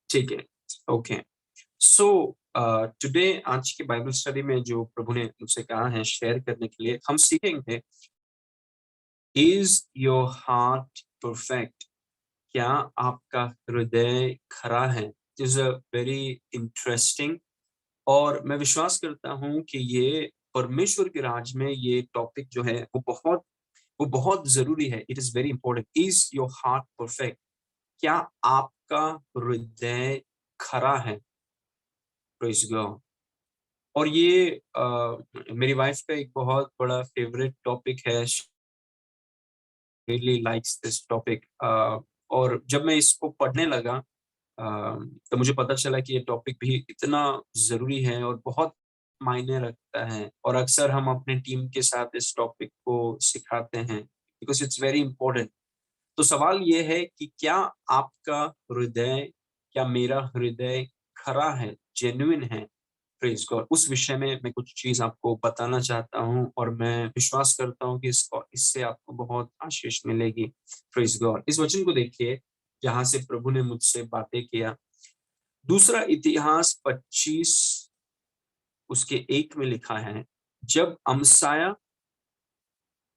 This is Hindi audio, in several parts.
ठीक है। ओके। सो टुडे आज के बाइबल स्टडी में जो प्रभु ने मुझसे कहा है शेयर करने के लिए, हम सीखेंगे, इज योर हार्ट परफेक्ट? क्या आपका हृदय खरा है? इज अ वेरी इंटरेस्टिंग, और मैं विश्वास करता हूँ कि ये परमेश्वर के राज में ये टॉपिक जो है वो बहुत जरूरी है। It is very important. Is your heart perfect? क्या आपका हृदय खरा है? Praise God. और ये मेरी वाइफ का एक बहुत बड़ा फेवरेट टॉपिक है। She really likes this topic. और जब मैं इसको पढ़ने लगा, तो मुझे पता चला कि ये टॉपिक भी इतना जरूरी है और बहुत मायने रखता है, और अक्सर हम अपने टीम के साथ इस टॉपिक को सिखाते हैं बिकॉज इट्स वेरी इंपॉर्टेंट। तो सवाल ये है कि क्या आपका हृदय, क्या मेरा हृदय खरा है, जेन्युइन है? Praise God. उस विषय में मैं कुछ चीज आपको बताना चाहता हूँ, और मैं विश्वास करता हूँ कि इससे आपको बहुत आशीष मिलेगी। Praise God. इस वचन को देखिए जहां से प्रभु ने मुझसे बातें किया। दूसरा इतिहास 25 उसके 1 में लिखा है, जब अमसाया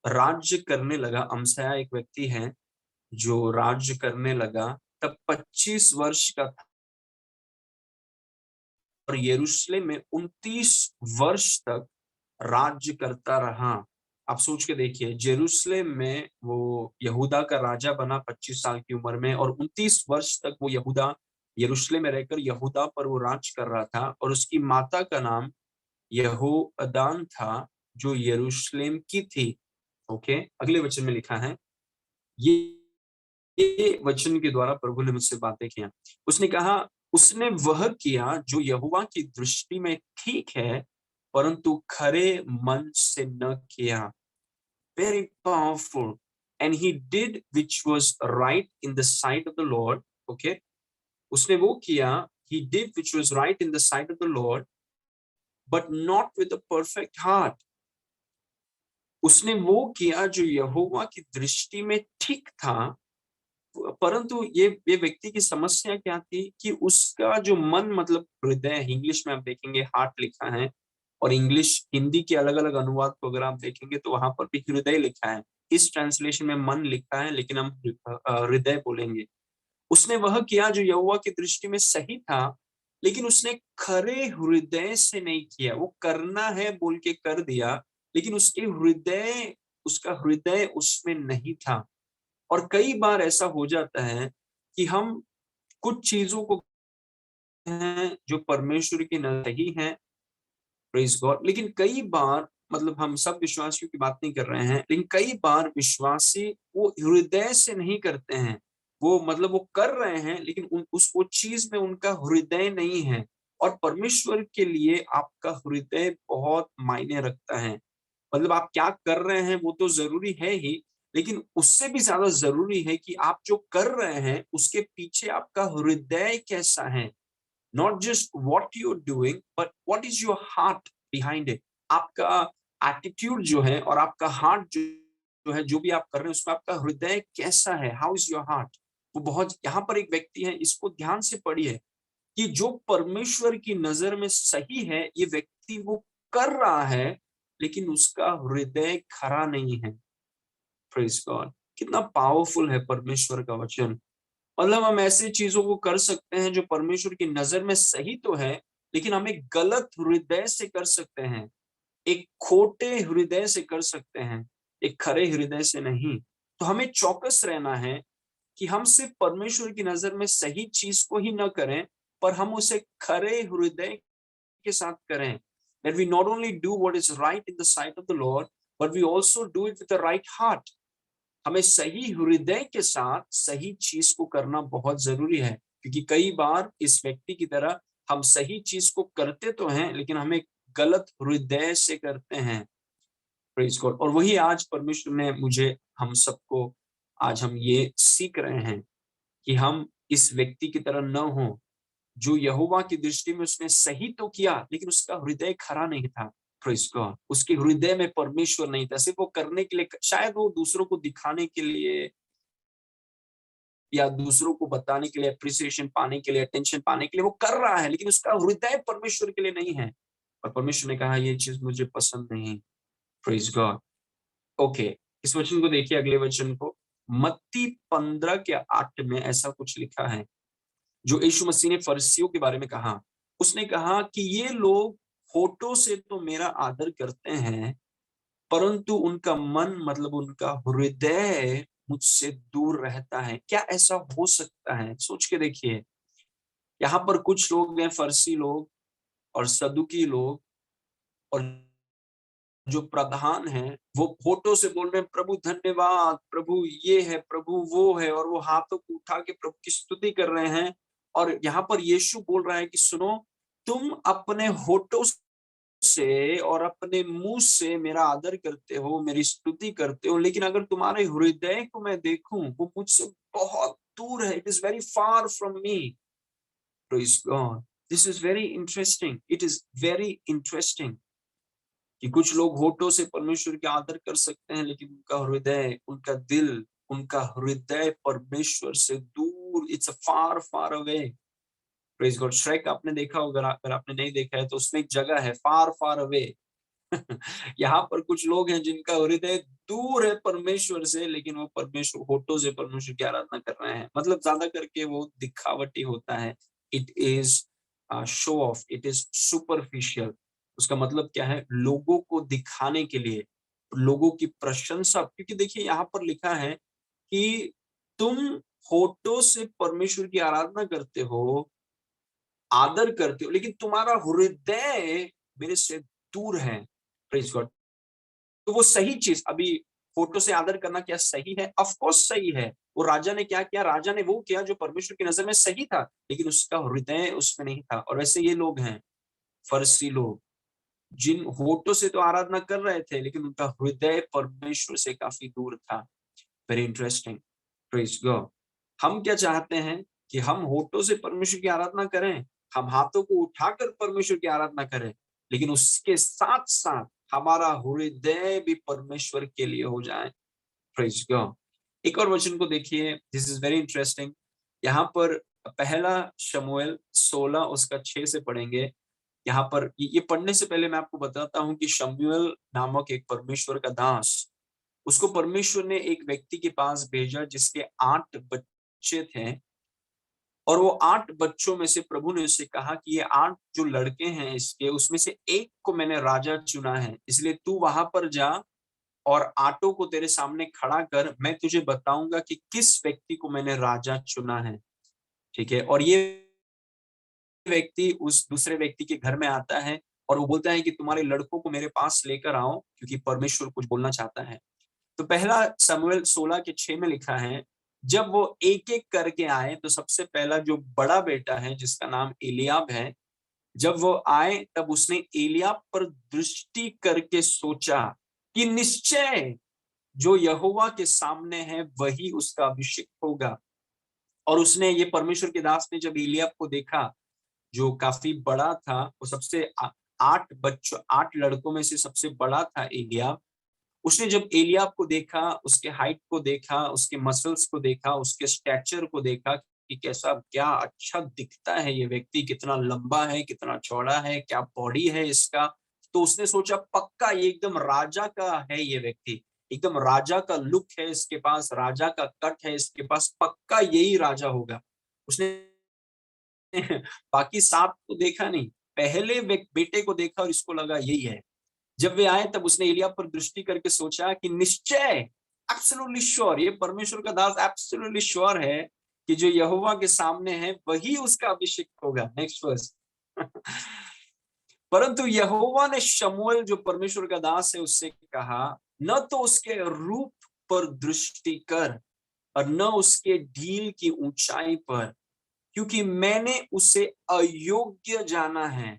राज्य करने लगा। अमसाया एक व्यक्ति है जो राज्य करने लगा, तब 25 वर्ष का था, और यरूशलेम में 29 वर्ष तक राज्य करता रहा। आप सोच के देखिए, जेरूशलेम में वो यहूदा का राजा बना 25 साल की उम्र में, और 29 वर्ष तक वो यहूदा यरूशलेम में रहकर यहूदा पर वो राज कर रहा था। और उसकी माता का नाम यहोअदान था, जो यरूशलेम की थी। ओके, अगले वचन में लिखा है, ये वचन के द्वारा प्रभु ने मुझसे बातें किया। उसने कहा, उसने वह किया जो यहोवा की दृष्टि में ठीक है, परंतु खरे मन से न किया। Very powerful. And he did which was right in the site of the Lord. Okay, उसने वो किया, he did which was right in the sight of the Lord, but not with a perfect heart. उसने वो किया जो यहोवा की दृष्टि में ठीक था, परंतु ये व्यक्ति की समस्या क्या थी कि उसका जो मन, मतलब हृदय, इंग्लिश में आप देखेंगे हार्ट लिखा है, और इंग्लिश हिंदी के अलग अलग अनुवाद को अगर आप देखेंगे तो वहां पर भी हृदय लिखा है। इस ट्रांसलेशन में मन लिखा है, लेकिन हम हृदय बोलेंगे। उसने वह किया जो यहोवा की दृष्टि में सही था, लेकिन उसने खरे हृदय से नहीं किया। वो करना है बोल के कर दिया, लेकिन उसका हृदय उसमें नहीं था। और कई बार ऐसा हो जाता है कि हम कुछ चीजों को हैं जो परमेश्वर की नहीं है, प्रेज गॉड, लेकिन कई बार, मतलब हम सब विश्वासियों की बात नहीं कर रहे हैं, लेकिन कई बार विश्वासी वो हृदय से नहीं करते हैं। वो मतलब वो कर रहे हैं, लेकिन उस वो चीज में उनका हृदय नहीं है। और परमेश्वर के लिए आपका हृदय बहुत मायने रखता है। मतलब आप क्या कर रहे हैं वो तो जरूरी है ही, लेकिन उससे भी ज्यादा जरूरी है कि आप जो कर रहे हैं उसके पीछे आपका हृदय कैसा है। Not just what you are doing, but what is your heart behind it. आपका एटीट्यूड जो है और आपका हार्ट जो है, जो भी आप कर रहे हैं उसमें आपका हृदय कैसा है, हाउ इज योर हार्ट। वो बहुत, यहाँ पर एक व्यक्ति है, इसको ध्यान से पढ़िए, कि जो परमेश्वर की नजर में सही है ये व्यक्ति वो कर रहा है, लेकिन उसका हृदय खरा नहीं है। Praise God. कितना पावरफुल है परमेश्वर का वचन। मतलब हम ऐसी चीजों को कर सकते हैं जो परमेश्वर की नजर में सही तो है, लेकिन हम एक गलत हृदय से कर सकते हैं, एक खोटे हृदय से कर सकते हैं, एक खरे हृदय से नहीं। तो हमें चौकस रहना है कि हम सिर्फ परमेश्वर की नजर में सही चीज को ही न करें, पर हम उसे खरे हृदय के साथ करें। That we not only do what is right in the sight of the Lord, but we also do it with the right heart. हमें सही हृदय के साथ सही चीज को करना बहुत जरूरी है, क्योंकि कई बार इस व्यक्ति की तरह हम सही चीज को करते तो हैं, लेकिन हमें गलत हृदय से करते हैं। Praise God. और वही आज परमेश्वर ने मुझे, हम सबको, आज हम ये सीख रहे हैं कि हम इस व्यक्ति की तरह न हो, जो यहोवा की दृष्टि में उसने सही तो किया, लेकिन उसका हृदय खरा नहीं था। Praise God. उसके हृदय में परमेश्वर नहीं था, सिर्फ वो करने के लिए, शायद वो दूसरों को दिखाने के लिए या दूसरों को बताने के लिए, अप्रिसिएशन पाने के लिए, अटेंशन पाने के लिए वो कर रहा है, लेकिन उसका हृदय परमेश्वर के लिए नहीं है। और परमेश्वर ने कहा ये चीज मुझे पसंद नहीं। Praise God. ओके, इस वचन को देखिए, अगले वचन को। मत्ती 15:8 में ऐसा कुछ लिखा है जो यीशु मसीह ने फरीसियों के बारे में कहा। उसने कहा कि ये लोग होठों से तो मेरा आदर करते हैं, परंतु उनका मन, मतलब उनका हृदय मुझसे दूर रहता है। क्या ऐसा हो सकता है? सोच के देखिए। यहाँ पर कुछ लोग हैं, फरीसी लोग और सदुकी लोग, और जो प्रधान है वो होठों से बोल रहे हैं प्रभु धन्यवाद, प्रभु ये है, प्रभु वो है, और वो हाथों को उठा के प्रभु की स्तुति कर रहे हैं। और यहाँ पर यीशु बोल रहा है कि सुनो, तुम अपने होठों से और अपने मुंह से मेरा आदर करते हो, मेरी स्तुति करते हो, लेकिन अगर तुम्हारे हृदय को मैं देखूं, वो मुझसे बहुत दूर है। It is very far from me. Praise God. This is very interesting. It is very interesting कि कुछ लोग होठों से परमेश्वर के आदर कर सकते हैं, लेकिन उनका हृदय, उनका दिल, उनका हृदय परमेश्वर से दूर। It's a far far away. Praise God. Shrek आपने देखा होगा, अगर आपने नहीं देखा है तो उसमें एक जगह है फार फार अवे। यहाँ पर कुछ लोग हैं जिनका हृदय दूर है परमेश्वर से, लेकिन वो परमेश्वर, होठों से परमेश्वर की आराधना कर रहे हैं। मतलब ज्यादा करके वो दिखावटी होता है। It is show off, it is superficial. उसका मतलब क्या है? लोगों को दिखाने के लिए, लोगों की प्रशंसा। क्योंकि देखिए यहाँ पर लिखा है कि तुम होठों से परमेश्वर की आराधना करते हो, आदर करते हो, लेकिन तुम्हारा हृदय मेरे से दूर है। Praise God. तो वो सही चीज, अभी फोटो से आदर करना क्या सही है? ऑफ कोर्स सही है। वो राजा ने क्या किया? राजा ने वो किया जो परमेश्वर की नजर में सही था, लेकिन उसका हृदय उसमें नहीं था। और वैसे ये लोग हैं, फरीसी लोग, जिन होठों से तो आराधना कर रहे थे, लेकिन उनका हृदय परमेश्वर से काफी दूर था। Very interesting. Praise God. हम क्या चाहते हैं? कि हम होठों से परमेश्वर की आराधना करें, हम हाथों को उठाकर परमेश्वर की आराधना करें, लेकिन उसके साथ साथ हमारा हृदय भी परमेश्वर के लिए हो जाए। Praise God. एक और वचन को देखिए, दिस इज वेरी इंटरेस्टिंग। यहाँ पर पहला शमूएल 16 उसका 6 से पढ़ेंगे। यहाँ पर ये पढ़ने से पहले मैं आपको बताता हूँ कि शमूएल नामक एक परमेश्वर का दास, उसको परमेश्वर ने एक व्यक्ति के पास भेजा जिसके 8 बच्चे थे। और वो 8 बच्चों में से प्रभु ने उससे कहा कि ये 8 जो लड़के हैं इसके, उसमें से एक को मैंने राजा चुना है, इसलिए तू वहां पर जा और आटों को तेरे सामने खड़ा कर, मैं तुझे बताऊंगा कि किस व्यक्ति को मैंने राजा चुना है। ठीक है। और ये व्यक्ति उस दूसरे व्यक्ति के घर में आता है और वो बोलता है कि तुम्हारे लड़कों को मेरे पास लेकर आओ, क्योंकि परमेश्वर कुछ बोलना चाहता है। तो पहला शमूएल 16 के 6 में लिखा है, जब वो एक एक करके आए तो सबसे पहला जो बड़ा बेटा है जिसका नाम एलियाब है, जब वो आए तब उसने एलियाब पर दृष्टि करके सोचा कि निश्चय जो यहोवा के सामने है वही उसका अभिषेक होगा। और उसने, ये परमेश्वर के दास ने जब एलियाब को देखा जो काफी बड़ा था, वो सबसे 8 लड़कों में से सबसे बड़ा था एलियाब। उसने जब एलियाब को देखा, उसके हाइट को देखा, उसके मसल्स को देखा, उसके स्टैचर को देखा कि कैसा, क्या अच्छा दिखता है ये व्यक्ति, कितना लंबा है, कितना चौड़ा है, क्या बॉडी है इसका। तो उसने सोचा पक्का ये एकदम राजा का है, ये व्यक्ति एकदम राजा का लुक है इसके पास, राजा का कट है इसके पास, पक्का यही राजा होगा। उसने बाकी 7 को देखा नहीं, पहले बेटे को देखा और इसको लगा यही है। जब वे आए तब उसने एलिय्याह पर दृष्टि करके सोचा कि निश्चय, एब्सोल्युटली श्योर, ये परमेश्वर का दास एब्सोल्युटली श्योर है कि जो यहोवा के सामने है वही उसका अभिषेक होगा। Next verse. परंतु यहोवा ने शमूएल जो परमेश्वर का दास है उससे कहा, न तो उसके रूप पर दृष्टि कर और न उसके ढील की ऊंचाई पर, क्योंकि मैंने उसे अयोग्य जाना है।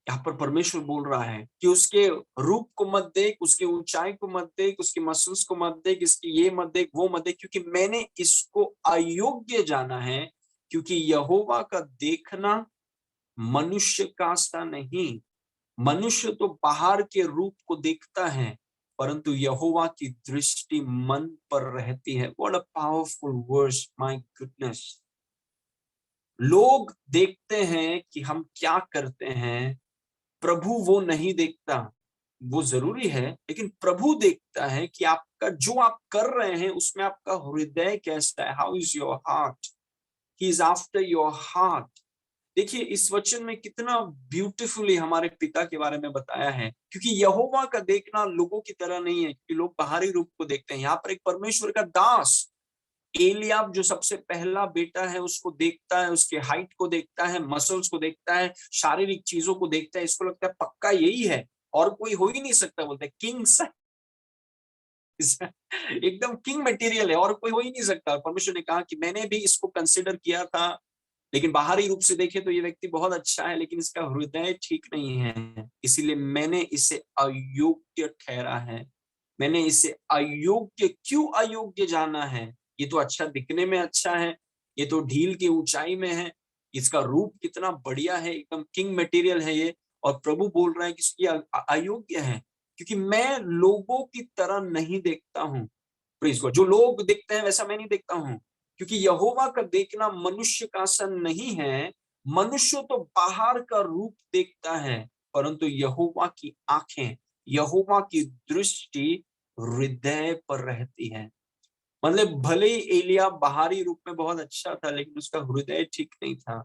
यहाँ पर परमेश्वर बोल रहा है कि उसके रूप को मत देख, उसकी ऊंचाई को मत देख, उसकी मसल्स को मत देख, इसकी ये मत देख, वो मत देख, क्योंकि मैंने इसको अयोग्य जाना है। क्योंकि यहोवा का देखना मनुष्य का सा नहीं। मनुष्य तो बाहर के रूप को देखता है, परंतु यहोवा की दृष्टि मन पर रहती है। What a powerful verse, my goodness. लोग देखते हैं कि हम क्या करते हैं, प्रभु वो नहीं देखता। वो जरूरी है, लेकिन प्रभु देखता है कि आपका जो आप कर रहे हैं उसमें आपका हृदय कैसा है। How is your heart? He is after your heart. देखिए इस वचन में कितना ब्यूटीफुली हमारे पिता के बारे में बताया है, क्योंकि यहोवा का देखना लोगों की तरह नहीं है कि लोग बाहरी रूप को देखते हैं। यहाँ पर एक परमेश्वर का दास एलियाब जो सबसे पहला बेटा है उसको देखता है, उसके हाइट को देखता है, मसल्स को देखता है, शारीरिक चीजों को देखता है, इसको लगता है पक्का यही है और कोई हो ही नहीं सकता। बोलते हैं किंग एकदम किंग मटेरियल है और कोई हो ही नहीं सकता। परमेश्वर ने कहा कि मैंने भी इसको कंसिडर किया था, लेकिन बाहरी रूप से देखे तो ये व्यक्ति बहुत अच्छा है, लेकिन इसका हृदय ठीक नहीं है, इसीलिए मैंने इसे अयोग्य ठहरा है। मैंने इसे अयोग्य क्यों अयोग्य जाना है? ये तो अच्छा दिखने में अच्छा है, ये तो ढील की ऊंचाई में है, इसका रूप कितना बढ़िया है, एकदम किंग मटेरियल है ये। और प्रभु बोल रहा है कि ये अयोग्य है, क्योंकि मैं लोगों की तरह नहीं देखता हूँ। Praise God. जो लोग देखते हैं वैसा मैं नहीं देखता हूँ, क्योंकि यहोवा का देखना मनुष्य का सन नहीं है। मनुष्य तो बाहर का रूप देखता है, परंतु यहोवा की आंखें, यहोवा की दृष्टि हृदय पर रहती है। मतलब भले ही एलिया बाहरी रूप में बहुत अच्छा था, लेकिन उसका हृदय ठीक नहीं था।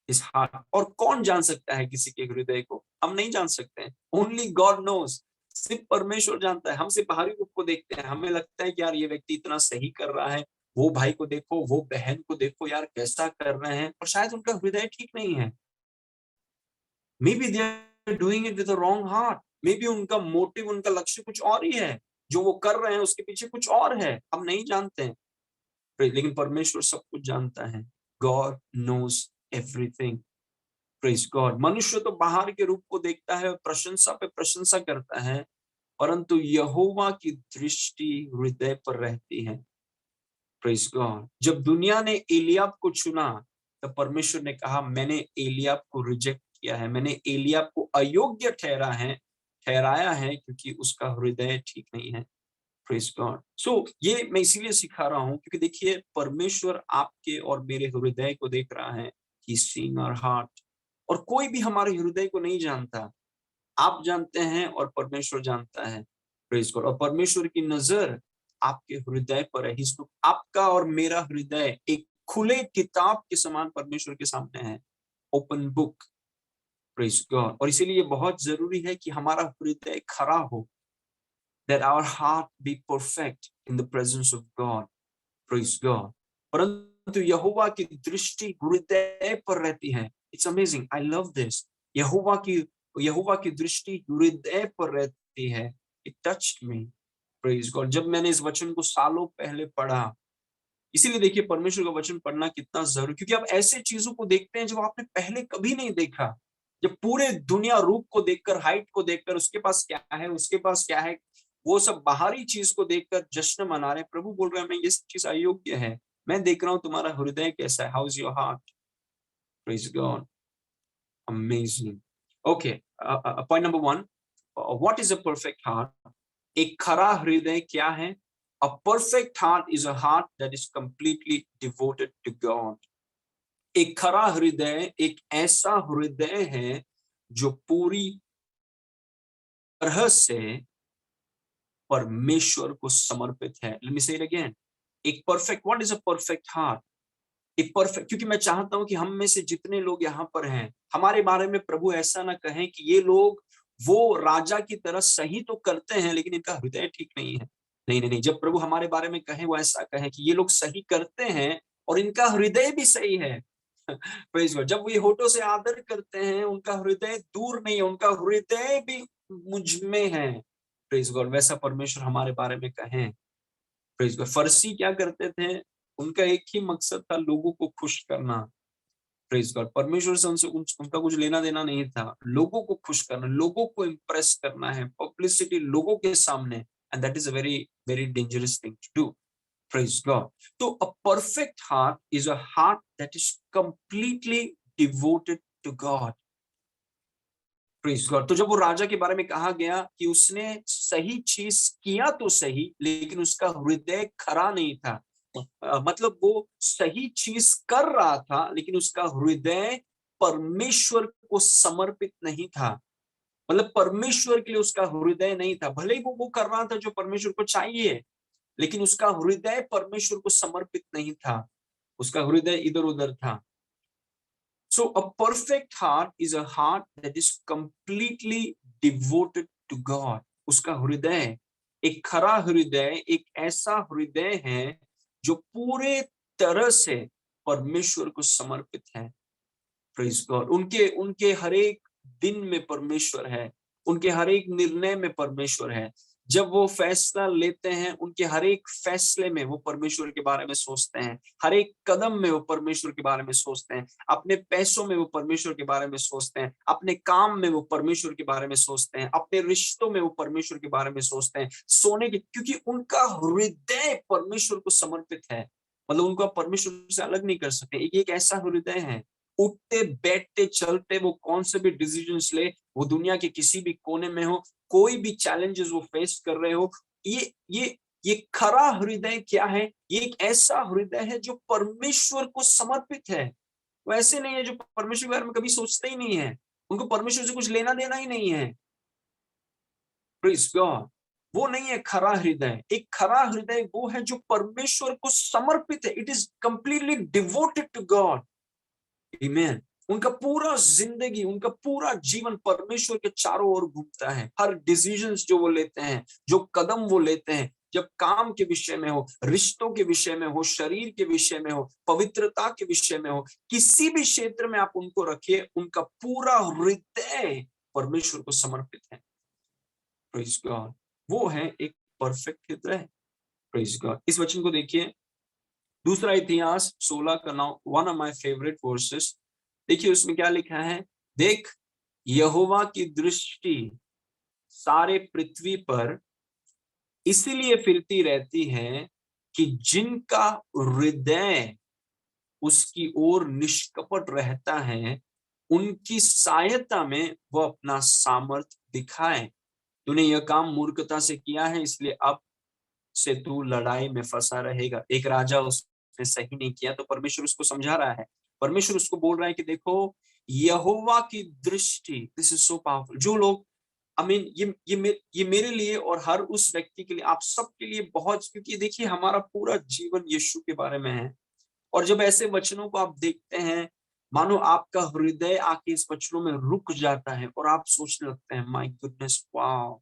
इस हार्ट, और कौन जान सकता है किसी के हृदय को? हम नहीं जान सकते हैं। Only God knows. सिर्फ परमेश्वर जानता है। हम सिर्फ बाहरी रूप को देखते हैं, हमें लगता है कि यार ये व्यक्ति इतना सही कर रहा है, वो भाई को देखो, वो बहन को देखो, यार कैसा कर रहे हैं, और शायद उनका हृदय ठीक नहीं है। Maybe they are doing it with a wrong heart. Maybe उनका मोटिव, उनका लक्ष्य कुछ और ही है, जो वो कर रहे हैं उसके पीछे कुछ और है, हम नहीं जानते हैं। लेकिन परमेश्वर सब कुछ जानता है। God knows everything. Praise God. मनुष्य तो बाहर के रूप को देखता है, प्रशंसा पे प्रशंसा करता है, परंतु यहोवा की दृष्टि हृदय पर रहती है। Praise God. जब दुनिया ने एलियाब को चुना, तब परमेश्वर ने कहा मैंने एलियाब को रिजेक्ट किया है, मैंने एलियाब को अयोग्य ठहराया है, क्योंकि उसका हृदय ठीक नहीं है। Praise God. सो ये मैं इसीलिए सिखा रहा हूं, क्योंकि देखिए परमेश्वर आपके और मेरे हृदय को देख रहा है। He is seeing our heart. और कोई भी हमारे हृदय को नहीं जानता। आप जानते हैं और परमेश्वर जानता है। Praise God. और परमेश्वर की नजर आपके हृदय पर है। आपका और मेरा हृदय एक खुले किताब के समान परमेश्वर के सामने है। Open book. Praise God. और इसीलिए बहुत जरूरी है कि हमारा हृदय खरा हो। That our heart be perfect in the presence of God. Praise God. परंतु यहोवा की दृष्टि हृदय पर रहती है। It's amazing. I love this. यहोवा की दृष्टि हृदय पर रहती है। It touched me. Praise God. जब मैंने इस वचन को सालों पहले पढ़ा, इसीलिए देखिए परमेश्वर का वचन पढ़ना कितना जरूरी, क्योंकि आप ऐसे चीजों को देखते हैं जो आपने पहले कभी नहीं देखा। जब पूरे दुनिया रूप को देखकर, हाइट को देखकर, उसके पास क्या है, उसके पास क्या है, वो सब बाहरी चीज को देखकर जश्न मना रहे हैं। प्रभु बोल रहे हैं मैं ये चीज अयोग्य है, मैं देख रहा हूं तुम्हारा हृदय कैसा है। How is your heart? Praise God. Amazing. Okay, point number 1, what is a perfect heart? एक खरा हृदय क्या है? A perfect heart is a heart that is completely devoted to God. एक खरा हृदय एक ऐसा हृदय है जो पूरी तरह से परमेश्वर को समर्पित है। Let me say it again. एक perfect, what is a perfect heart? एक परफेक्ट, क्योंकि मैं चाहता हूं कि हम में से जितने लोग यहाँ पर हैं, हमारे बारे में प्रभु ऐसा ना कहें कि ये लोग वो राजा की तरह सही तो करते हैं, लेकिन इनका हृदय ठीक नहीं है। नहीं नहीं नहीं, जब प्रभु हमारे बारे में कहें, वो ऐसा कहें कि ये लोग सही करते हैं और इनका हृदय भी सही है। Praise God. जब वो ये होठों से आदर करते हैं, उनका हृदय दूर नहीं है, उनका हृदय भी मुझ में है। Praise God. वैसा परमेश्वर हमारे बारे में कहें। Praise God. फर्सी क्या करते थे? उनका एक ही मकसद था, लोगों को खुश करना। Praise God. परमेश्वर से उनका कुछ लेना देना नहीं था। लोगों को खुश करना, लोगों को इम्प्रेस करना है, पब्लिसिटी लोगों के सामने, and that is a very very dangerous thing to do. Praise God. तो a perfect heart is a heart that is completely devoted to God. Praise God. तो जब वो राजा के बारे में कहा गया कि उसने सही चीज किया तो सही, लेकिन उसका हृदय खरा नहीं था। मतलब वो सही चीज कर रहा था, लेकिन उसका हृदय परमेश्वर को समर्पित नहीं था। मतलब परमेश्वर के लिए उसका हृदय नहीं था। भले ही वो कर रहा था जो परमेश्वर को चाहिए, लेकिन उसका हृदय परमेश्वर को समर्पित नहीं था। उसका हृदय इधर उधर था। So a perfect heart is a heart that is completely devoted to God. उसका हृदय, एक खरा हृदय, एक ऐसा हृदय है जो पूरे तरह से परमेश्वर को समर्पित है। Praise God. उनके उनके हर एक दिन में परमेश्वर है, उनके हर एक निर्णय में परमेश्वर है। जब वो फैसला लेते हैं, उनके हर एक फैसले में वो परमेश्वर के बारे में सोचते हैं। हर एक कदम में वो परमेश्वर के बारे में सोचते हैं। अपने पैसों में वो परमेश्वर के बारे में सोचते हैं। अपने काम में वो परमेश्वर के बारे में सोचते हैं। अपने रिश्तों में वो परमेश्वर के बारे में सोचते हैं। सोने के, क्योंकि उनका हृदय परमेश्वर को समर्पित है। मतलब उनको परमेश्वर से अलग नहीं कर सकते। एक ऐसा हृदय है, उठते बैठते चलते वो कौन से भी डिसीजंस ले, वो दुनिया के किसी भी कोने में हो, कोई भी चैलेंजेस वो फेस कर रहे हो, ये खरा हृदय क्या है? ये एक ऐसा हृदय है जो परमेश्वर को समर्पित है। वो ऐसे नहीं है जो परमेश्वर के बारे में कभी सोचते ही नहीं है, उनको परमेश्वर से कुछ लेना देना ही नहीं है। Praise God. वो नहीं है खरा हृदय। एक खरा हृदय वो है जो परमेश्वर को समर्पित है। It is completely devoted to God. आमीन। उनका पूरा जिंदगी, उनका पूरा जीवन परमेश्वर के चारों ओर घूमता है। हर डिसीजंस जो वो लेते हैं, जो कदम वो लेते हैं, जब काम के विषय में हो, रिश्तों के विषय में हो, शरीर के विषय में हो, पवित्रता के विषय में हो, किसी भी क्षेत्र में आप उनको रखिए, उनका पूरा हृदय परमेश्वर को समर्पित है। Praise God. वो है एक परफेक्ट हृदय। Praise God. इस वचन को देखिए, दूसरा इतिहास 16 का 9, one of my favourite versus. देखिए उसमें क्या लिखा है। देख, यहोवा की दृष्टि सारे पृथ्वी पर इसीलिए फिरती रहती है कि जिनका हृदय उसकी ओर निष्कपट रहता है, उनकी सहायता में वो अपना सामर्थ दिखाए। तूने यह काम मूर्खता से किया है, इसलिए अब से तू लड़ाई में फंसा रहेगा। एक राजा उसने सही नहीं किया, तो परमेश्वर उसको समझा रहा है। परमेश्वर उसको बोल रहा है कि देखो, यहोवा की दृष्टि, दिस इज सो पावरफुल। जो लोग, आई मीन, ये मेरे लिए और हर उस व्यक्ति के लिए, आप सबके लिए बहुत, क्योंकि देखिए हमारा पूरा जीवन यीशु के बारे में है। और जब ऐसे वचनों को आप देखते हैं, मानो आपका हृदय आके इस वचनों में रुक जाता है और आप सोचने लगते हैं, माय गुडनेस, वाओ।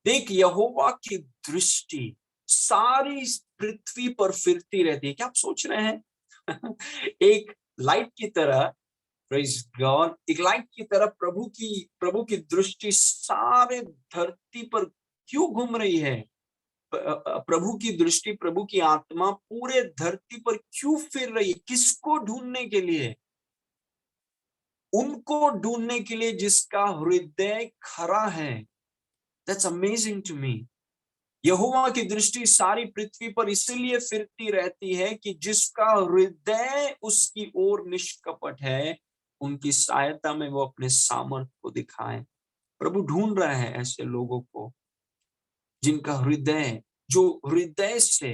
देख, यहोवा की दृष्टि सारी पृथ्वी पर फिरती रहती है। क्या आप सोच रहे हैं? एक लाइट की तरह, प्रेज गॉड, एक लाइट की तरह प्रभु की दृष्टि सारे धरती पर क्यों घूम रही है? प्रभु की दृष्टि, प्रभु की आत्मा पूरे धरती पर क्यों फिर रही है? किसको ढूंढने के लिए? उनको ढूंढने के लिए जिसका हृदय खरा है। That's amazing to me. यहोवा की दृष्टि सारी पृथ्वी पर इसलिए फिरती रहती है कि जिसका हृदय उसकी ओर निष्कपट है, उनकी सहायता में वो अपने सामर्थ को दिखाए। प्रभु ढूंढ रहा है ऐसे लोगों को जिनका हृदय, जो हृदय से,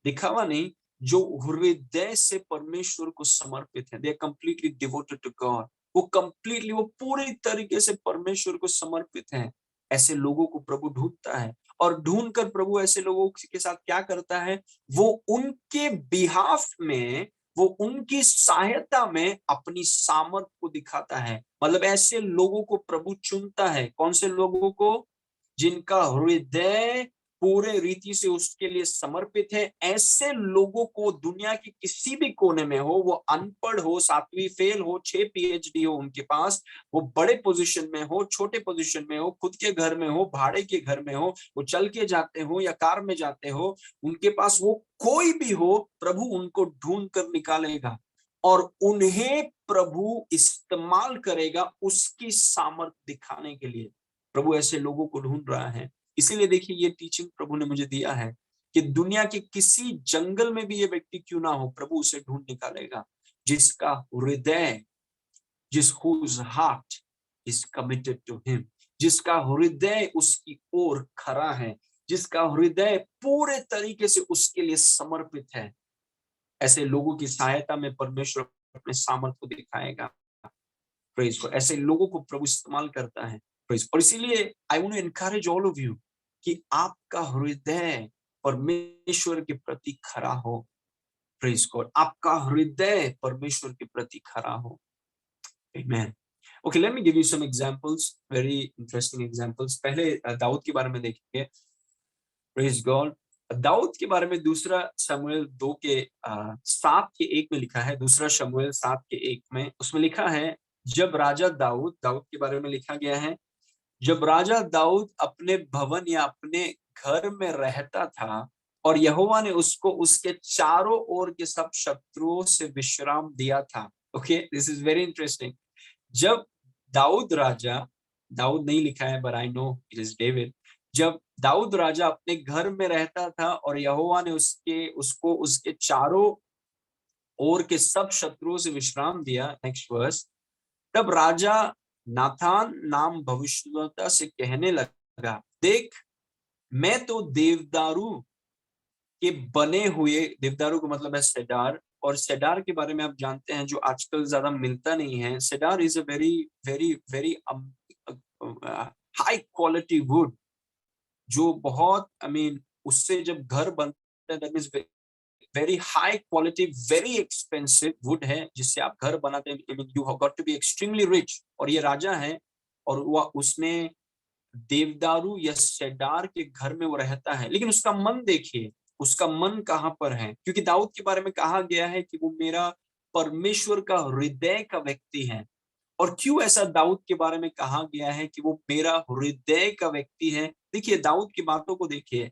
दिखावा नहीं, जो हृदय से परमेश्वर को समर्पित है। They are completely devoted to God. वो कंप्लीटली, वो पूरी तरीके से परमेश्वर को समर्पित है। ऐसे लोगों को प्रभु ढूंढता है, और ढूंढकर प्रभु ऐसे लोगों के साथ क्या करता है? वो उनके बिहाफ में, वो उनकी सहायता में अपनी सामर्थ को दिखाता है। मतलब ऐसे लोगों को प्रभु चुनता है। कौन से लोगों को? जिनका हृदय पूरे रीति से उसके लिए समर्पित है। ऐसे लोगों को दुनिया के किसी भी कोने में हो, वो अनपढ़ हो, 7वीं फेल हो, 6 PhD हो उनके पास, वो बड़े पोजीशन में हो, छोटे पोजीशन में हो, खुद के घर में हो, भाड़े के घर में हो, वो चल के जाते हो या कार में जाते हो, उनके पास वो कोई भी हो, प्रभु उनको ढूंढ कर निकालेगा और उन्हें प्रभु इस्तेमाल करेगा उसकी सामर्थ दिखाने के लिए। प्रभु ऐसे लोगों को ढूंढ रहा है। इसीलिए देखिए, ये टीचिंग प्रभु ने मुझे दिया है कि दुनिया के किसी जंगल में भी ये व्यक्ति क्यों ना हो, प्रभु उसे ढूंढ निकालेगा जिसका हृदय, जिस whose heart is committed to him, जिसका हृदय उसकी ओर खरा है, जिसका हृदय पूरे तरीके से उसके लिए समर्पित है, ऐसे लोगों की सहायता में परमेश्वर अपने सामर्थ को दिखाएगा। प्रेज को ऐसे लोगों को प्रभु इस्तेमाल करता है। प्रेज, और इसीलिए I want to encourage all of you कि आपका हृदय परमेश्वर के प्रति खरा हो। प्रेज गॉड, आपका हृदय परमेश्वर के प्रति खरा हो। आमेन। Okay, let me give you some examples, very interesting examples. पहले दाऊद के बारे में देखेंगे। प्रेज गॉड, दाऊद के बारे में दूसरा शमूएल 2 के 7 के 1 में लिखा है। दूसरा शमूएल 7 के 1 में उसमें लिखा है, जब राजा दाऊद के बारे में लिखा गया है, जब राजा दाऊद अपने भवन या अपने घर में रहता था और यहोवा ने उसको उसके चारों ओर के सब शत्रुओं से विश्राम दिया था। Okay, this is very interesting. जब दाऊद राजा, दाऊद नहीं लिखा है but I know it is David, जब दाऊद राजा अपने घर में रहता था और यहोवा ने उसको उसके चारों ओर के सब शत्रुओं से विश्राम दिया, नेक्स्ट वर्स, तब राजा नाथान नाम भविष्यद्वक्ता से कहने लगा, देख मैं तो देवदारू के बने हुए, देवदारू का मतलब है सेडार, और सेडार के बारे में आप जानते हैं जो आजकल ज्यादा मिलता नहीं है। Cedar is a very very very high quality wood, जो बहुत उससे जब घर बनता है that means very high quality, very expensive wood है जिससे आप घर बनाते हैं। You have got to be extremely rich. और ये राजा है और वह उसने देवदारू या सेडार के घर में वो रहता है। लेकिन उसका मन देखिए, उसका मन कहां पर है, क्योंकि दाऊद के बारे में कहा गया है कि वो मेरा परमेश्वर का हृदय का व्यक्ति है। और क्यों ऐसा दाऊद के बारे में कहा गया है कि वो मेरा हृदय का व्यक्ति है? देखिए दाऊद की बातों को देखिए।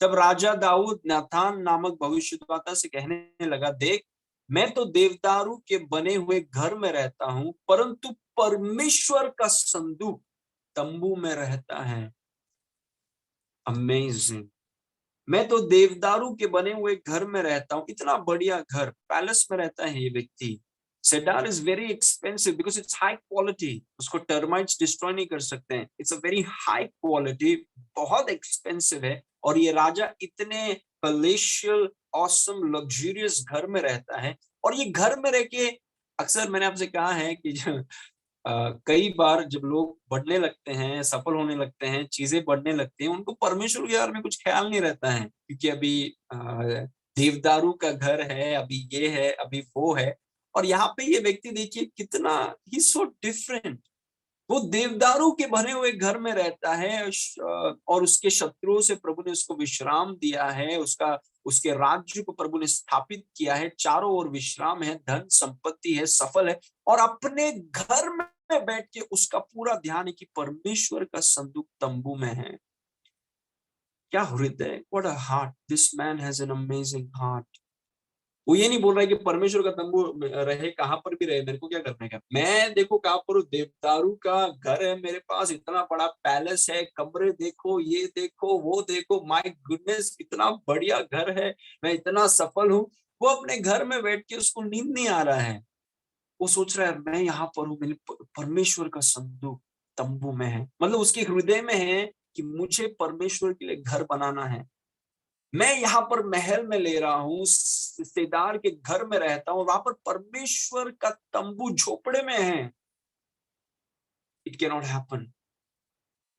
तब राजा दाऊद नाथान नामक भविष्यद्वक्ता से कहने लगा, देख मैं तो देवदारू के बने हुए घर में रहता हूं, परंतु परमेश्वर का संदूक तंबू में रहता है। अमेजिंग। मैं तो देवदारू के बने हुए घर में रहता हूं, इतना बढ़िया घर, पैलेस में रहता है ये व्यक्ति। Cedar is very expensive because it's high quality, उसको टर्माइट्स डिस्ट्रॉय नहीं कर सकते हैं। It's a very high quality, बहुत एक्सपेंसिव है। और ये राजा इतने पैलेशियल ऑसम लग्जरियस घर में रहता है। और ये घर में रह के, अक्सर मैंने आपसे कहा है कि कई बार जब लोग बढ़ने लगते हैं, सफल होने लगते हैं, चीजें बढ़ने लगती हैं, उनको परमेश्वर के बारे में कुछ ख्याल नहीं रहता है, क्योंकि अभी देवदारू का घर है, अभी ये है, अभी वो है। और यहाँ पे ये व्यक्ति देखिए कितना ही सो डिफरेंट। वो देवदारू के भरे हुए घर में रहता है और उसके शत्रुओं से प्रभु ने उसको विश्राम दिया है। उसके राज्य को प्रभु ने स्थापित किया है, चारों ओर विश्राम है, धन संपत्ति है, सफल है। और अपने घर में बैठ के उसका पूरा ध्यान है कि परमेश्वर का संदूक तंबू में है। क्या हृदय, what a heart, this man has an amazing heart. वो ये नहीं बोल रहा है कि परमेश्वर का तंबू रहे कहां पर भी रहे, मेरे को क्या करने का, मैं देखो कहां पर, देवदारू का घर है मेरे पास, इतना बड़ा पैलेस है, कमरे देखो, ये देखो, वो देखो, माय गुडनेस इतना बढ़िया घर है, मैं इतना सफल हूँ। वो अपने घर में बैठ के उसको नींद नहीं आ रहा है। वो सोच रहा है मैं यहाँ पर हूँ, मेरे परमेश्वर का संदूक तंबू में है। मतलब उसके हृदय में है कि मुझे परमेश्वर के लिए घर बनाना है। मैं यहाँ पर महल में ले रहा हूँ, रिश्तेदार के घर में रहता हूँ, वहां पर परमेश्वर का तंबू झोपड़े में है। It can not happen.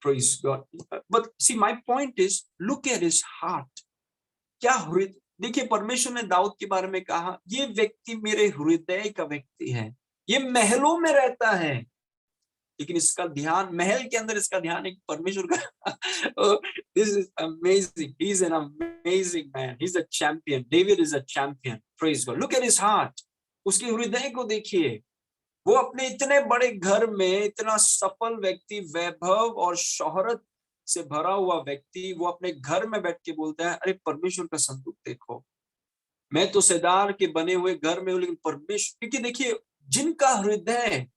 Praise God. But see my point is, look at his heart. क्या हृदय, देखिए परमेश्वर ने दाऊद के बारे में कहा, ये व्यक्ति मेरे हृदय का व्यक्ति है। ये महलों में रहता है, लेकिन इसका ध्यान, महल के अंदर इसका ध्यान एक परमेश्वर का। This is amazing, he is an amazing man, he is a champion, David is a champion. Praise God. Look at his heart, उसके हृदय को देखिए। वो अपने इतने बड़े घर में, इतना सफल व्यक्ति, वैभव और शोहरत से भरा हुआ व्यक्ति, वो अपने घर में बैठ के बोलता है, अरे परमेश्वर का संदूक देखो, मैं तो सेदार के बने हुए घर में हूं, लेकिन परमेश्वर, क्योंकि देखिए जिनका हृदय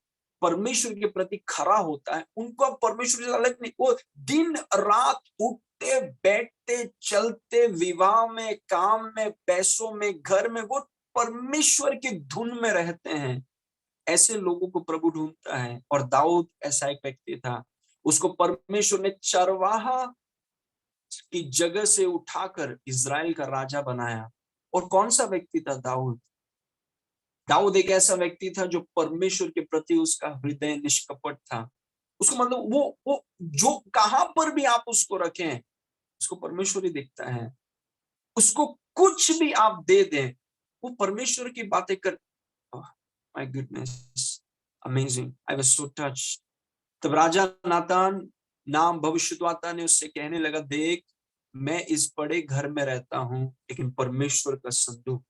परमेश्वर के प्रति खरा होता है, उनको परमेश्वर से अलग नहीं। वो दिन रात उठते बैठते चलते, विवाह में, काम में, पैसों में, घर में, वो परमेश्वर की धुन में रहते हैं। ऐसे लोगों को प्रभु ढूंढता है। और दाऊद ऐसा एक व्यक्ति था, उसको परमेश्वर ने चरवाहा की जगह से उठाकर इज़राइल का राजा बनाया। और कौन सा व्यक्ति था दाऊद? दाऊद एक ऐसा व्यक्ति था जो परमेश्वर के प्रति उसका हृदय निष्कपट था। उसको मतलब वो जो कहां पर भी आप उसको रखें, उसको परमेश्वर ही देखता है। उसको कुछ भी आप दे दें, वो परमेश्वर की बातें कर। My goodness, amazing, I was so touched. तब राजा नातान नाम भविष्यद्वक्ता ने उससे कहने लगा, देख मैं इस बड़े घर में रहता हूं, लेकिन परमेश्वर का संदूक,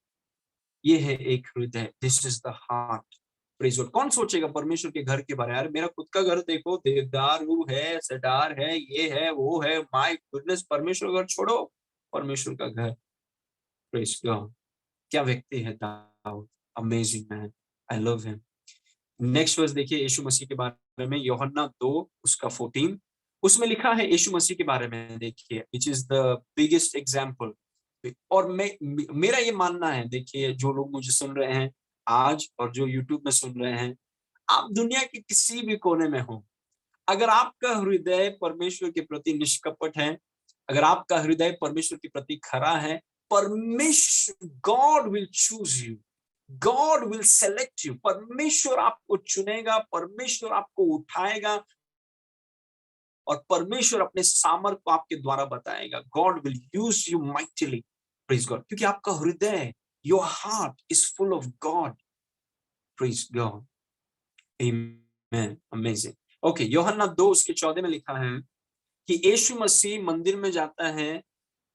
ये है एक हृदय, this is the heart. Praise God. कौन सोचेगा परमेश्वर के घर के बारे में? यार मेरा खुद का घर देखो, देवदार वो है, सटार है, ये है, वो है, माय गुडनेस, परमेश्वर का घर छोड़ो, परमेश्वर का घर। Praise God. क्या व्यक्ति है दाऊद, amazing man, I love him. Next verse देखिए यीशु मसीह के बारे में, यूहन्ना 2 उसका 14, उसमें लिखा है यीशु मसीह के बारे में, देखिए which is the biggest example. और मेरा ये मानना है, देखिए जो लोग मुझे सुन रहे हैं आज और जो यूट्यूब में सुन रहे हैं, आप दुनिया के किसी भी कोने में हो, अगर आपका हृदय परमेश्वर के प्रति निष्कपट है, अगर आपका हृदय परमेश्वर के प्रति खरा है, परमेश्वर, God will choose you, God will select you. परमेश्वर आपको चुनेगा, परमेश्वर आपको उठाएगा, और परमेश्वर अपने सामर्थ को आपके द्वारा बताएगा। God will use you mightily, praise God, क्योंकि आपका हृदय, your heart is full of God. Praise God, amen, amazing. Okay, यूहन्ना 2 उसके 14 में लिखा है कि यीशु मसीह मंदिर में जाता है,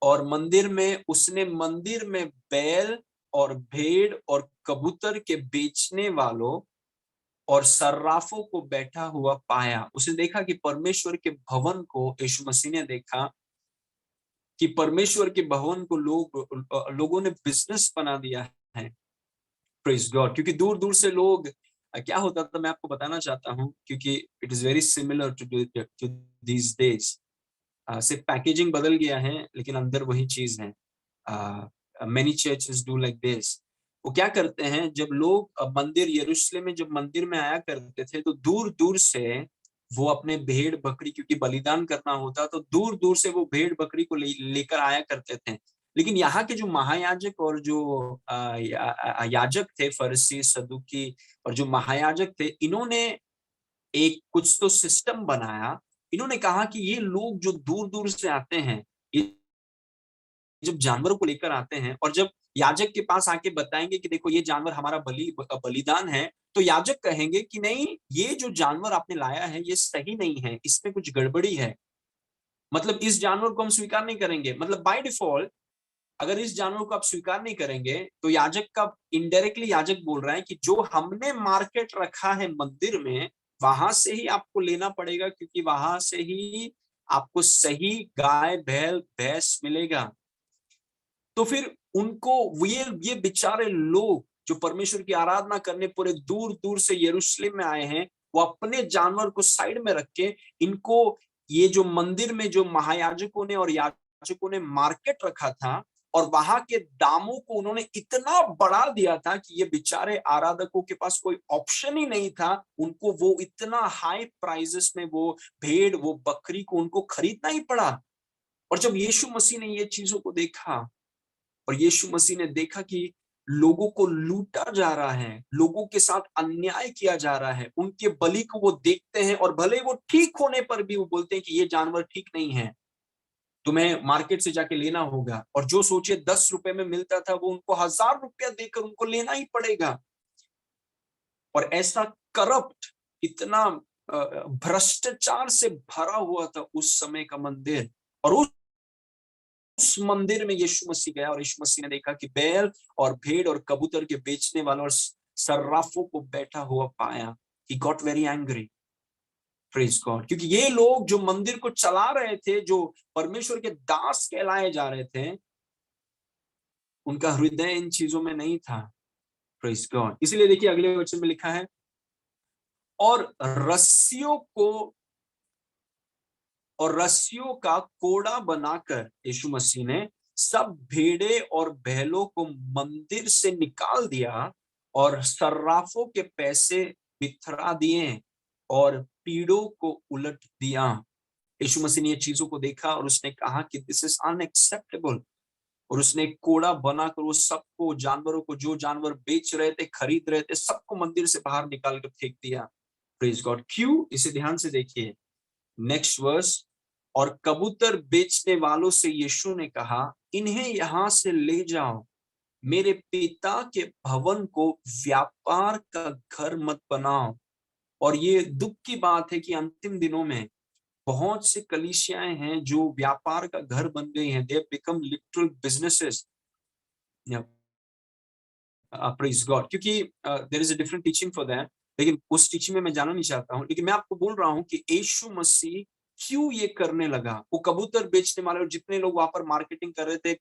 और मंदिर में उसने मंदिर में बैल और भेड़ और कबूतर के बेचने वालों और सर्राफों को बैठा हुआ पाया। उसने देखा कि परमेश्वर के भवन को, यीशु मसीह ने देखा कि परमेश्वर के भवन को लोगों ने बिजनेस बना दिया है। Praise God. क्योंकि दूर दूर से लोग, क्या होता था मैं आपको बताना चाहता हूँ, क्योंकि it is very similar to these days. सिर्फ पैकेजिंग बदल गया है, लेकिन अंदर वही चीज है। Many churches do like this. वो क्या करते हैं, जब लोग मंदिर, यरूशलेम में जब मंदिर में आया करते थे, तो दूर दूर से वो अपने भेड़ बकरी, क्योंकि बलिदान करना होता, तो दूर दूर से वो भेड़ बकरी को लेकर आया करते थे। लेकिन यहाँ के जो महायाजक और जो याजक थे, फरीसी सदुकी और जो महायाजक थे, इन्होंने एक कुछ तो सिस्टम बनाया। इन्होंने कहा कि ये लोग जो दूर दूर से आते हैं, ये जब जानवरों को लेकर आते हैं, और जब याजक के पास आके बताएंगे कि देखो ये जानवर हमारा बलिदान है, तो याजक कहेंगे कि नहीं, ये जो जानवर आपने लाया है ये सही नहीं है, इसमें कुछ गड़बड़ी है, मतलब इस जानवर को हम स्वीकार नहीं करेंगे। मतलब बाय डिफॉल्ट अगर इस जानवर को आप स्वीकार नहीं करेंगे, तो याजक का, इनडायरेक्टली याजक बोल रहा है कि जो हमने मार्केट रखा है मंदिर में, वहां से ही आपको लेना पड़ेगा, क्योंकि वहां से ही आपको सही गाय बैल भैंस मिलेगा। तो फिर उनको, ये बेचारे लोग जो परमेश्वर की आराधना करने पूरे दूर दूर से यरूशलेम में आए हैं, वो अपने जानवर को साइड में रख के, इनको, ये जो मंदिर में जो महायाजकों ने और याजकों ने मार्केट रखा था, और वहां के दामों को उन्होंने इतना बढ़ा दिया था कि ये बेचारे आराधकों के पास कोई ऑप्शन ही नहीं था, उनको वो इतना हाई प्राइसेस में वो भेड़, वो बकरी को उनको खरीदना ही पड़ा। और जब यीशु मसीह ने ये चीजों को देखा, और यीशु मसीह ने देखा कि लोगों को लूटा जा रहा है, लोगों के साथ अन्याय किया जा रहा है, उनके बलि को वो देखते हैं, और भले वो ठीक होने पर भी वो बोलते हैं कि ये जानवर ठीक नहीं है, तुम्हें मार्केट से जाके लेना होगा। और जो सोचे 10 रुपए में मिलता था, वो उनको 1000 रुपया देकर उनको लेना ही पड़ेगा। और ऐसा करप्ट, इतना भ्रष्टाचार से भरा हुआ था उस समय का मंदिर। और उस मंदिर में यीशु मसीह गया, और यीशु मसीह ने देखा कि बैल और भेड़ और कबूतर के बेचने वालों और सर्राफों को बैठा हुआ पाया। He got very angry, praise God, क्योंकि ये लोग जो मंदिर को चला रहे थे, जो परमेश्वर के दास कहलाए जा रहे थे, उनका हृदय इन चीजों में नहीं था। praise God। इसीलिए देखिए अगले वचन में लिखा है, और रस्सियों का कोड़ा बनाकर यीशु मसीह ने सब भेड़े और बैलों को मंदिर से निकाल दिया, और सर्राफों के पैसे बिथरा दिए और पीड़ों को उलट दिया। यीशु मसीह ने ये चीजों को देखा और उसने कहा कि दिस इज अनएक्सेप्टेबल, और उसने एक कोड़ा बनाकर वो सबको, जानवरों को, जो जानवर बेच रहे थे, खरीद रहे थे, सबको मंदिर से बाहर निकाल कर फेंक दिया। Praise God. क्यों? इसे ध्यान से देखिए, नेक्स्ट वर्स। और कबूतर बेचने वालों से यीशु ने कहा, इन्हें यहां से ले जाओ, मेरे पिता के भवन को व्यापार का घर मत बनाओ। और ये दुख की बात है कि अंतिम दिनों में बहुत सी कलीसियाएं हैं जो व्यापार का घर बन गई हैं। They have become literal businesses. Praise God. क्योंकि there is a different teaching for that, लेकिन उस टीचिंग में मैं जाना नहीं चाहता हूं। लेकिन मैं आपको बोल रहा हूं कि यीशु मसीह क्यों ये करने लगा। वो कबूतर बेचने वाले और जितने लोग वहां पर मार्केटिंग कर रहे थे,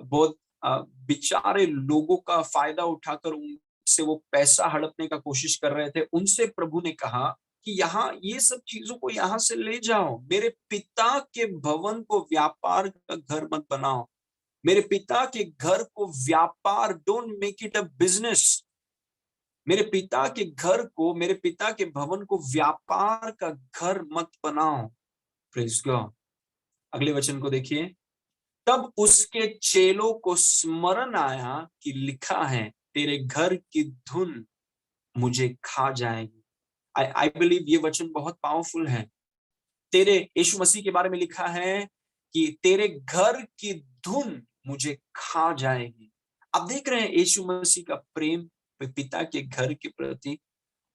बहुत बेचारे लोगों का फायदा उठाकर उनसे वो पैसा हड़पने का कोशिश कर रहे थे, उनसे प्रभु ने कहा कि यहाँ ये सब चीजों को यहाँ से ले जाओ, मेरे पिता के भवन को व्यापार का घर मत बनाओ। मेरे पिता के घर को व्यापार, don't make it a business. मेरे पिता के घर को, मेरे पिता के भवन को व्यापार का घर मत बनाओ। Praise God. अगले वचन को देखिए। तब उसके चेलों को स्मरण आया कि लिखा है, तेरे घर की धुन मुझे खा जाएगी। आई बिलीव ये वचन बहुत पावरफुल है। तेरे, यीशु मसीह के बारे में लिखा है कि तेरे घर की धुन मुझे खा जाएगी। आप देख रहे हैं यीशु मसीह का प्रेम पिता के घर के प्रति।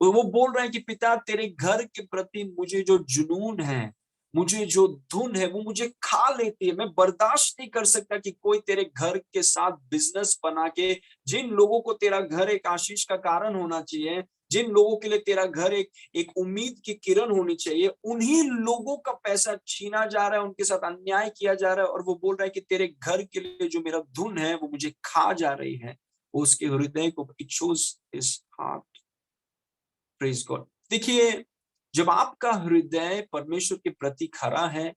वो बोल रहे हैं कि पिता, तेरे घर के प्रति मुझे जो जुनून है, मुझे जो धुन है, वो मुझे खा लेती है। मैं बर्दाश्त नहीं कर सकता कि कोई तेरे घर के साथ बिजनेस बना के, जिन लोगों को तेरा घर एक आशीष का कारण होना चाहिए, जिन लोगों के लिए तेरा घर एक उम्मीद की किरण होनी चाहिए, उन्हीं लोगों का पैसा छीना जा रहा है, उनके साथ अन्याय किया जा रहा है। और वो बोल रहा है कि तेरे घर के लिए जो मेरा धुन है वो मुझे खा जा रही है। वो उसके हृदय को, it shows his heart. Praise God. देखिए, जब आपका हृदय परमेश्वर के प्रति खरा है,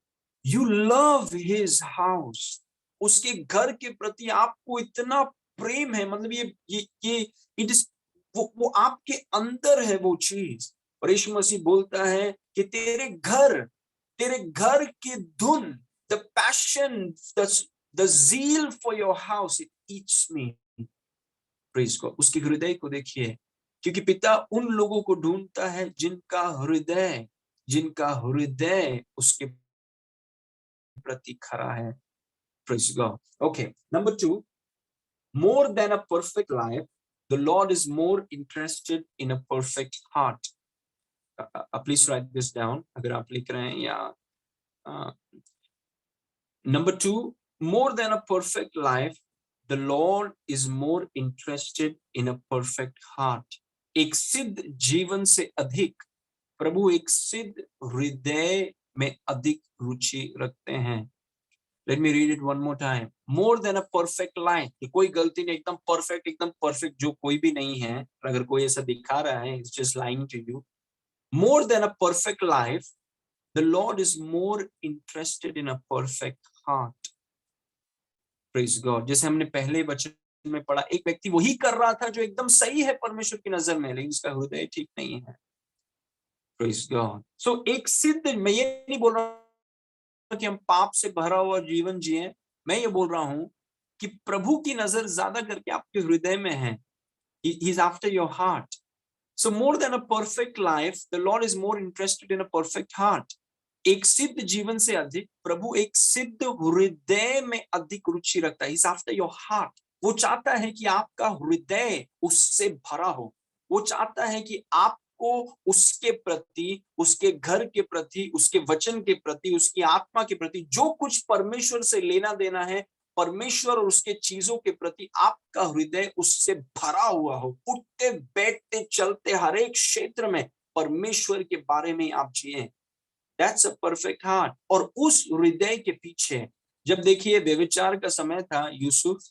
यू लव हिज हाउस, उसके घर के प्रति आपको इतना प्रेम है, मतलब ये इट इज, वो आपके अंदर है वो चीज। और यीशु मसीह बोलता है कि तेरे घर की धुन, the passion, the zeal for your house, it eats me. Praise God. उसके हृदय को देखिए, क्योंकि पिता उन लोगों को ढूंढता है जिनका हृदय उसके प्रति खरा है। Praise God. Okay, number 2, more than a perfect life, the Lord is more interested in a perfect heart. Please write this down अगर आप लिख रहे हैं, या number 2, more than a perfect life, the Lord is more interested in a perfect heart. एक सिद्ध जीवन से अधिक प्रभु एक सिद्ध हृदय में अधिक रुचि रखते हैं। Let me read it one more time. More than a perfect life, कि कोई गलती नहीं, एकदम परफेक्ट जो कोई भी नहीं है। अगर कोई ऐसा दिखा रहा है, it's just lying to you. More than a perfect life, the Lord is more interested in a perfect heart. Praise God. जैसे हमने पहले वचन में पढ़ा, एक व्यक्ति वही कर रहा था जो एकदम सही है परमेश्वर की नजर में, लेकिन उसका हृदय ठीक नहीं है। Praise God. So एक सिद्ध, मैं ये नहीं बोल रहा कि हम पाप से भरा हुआ जीवन जिए, मैं ये बोल रहा हूं कि प्रभु की नजर ज्यादा करके आपके हृदय में है। He is after your heart. So more than a perfect life, the Lord is more interested in a perfect heart. एक सिद्ध जीवन से अधिक प्रभु एक सिद्ध हृदय में अधिक रुचि रखता है। He's after your heart. वो चाहता है कि आपका हृदय उससे भरा हो। वो चाहता है कि आपको उसके प्रति, उसके घर के प्रति, उसके वचन के प्रति, उसकी आत्मा के प्रति, जो कुछ परमेश्वर से लेना देना है, परमेश्वर और उसके चीजों के प्रति आपका हृदय उससे भरा हुआ हो। उठते बैठते चलते हर एक क्षेत्र में परमेश्वर के बारे में आप जिए। That's a perfect heart. और उस हृदय के पीछे, जब देखिए व्यभिचार का समय था, यूसुफ,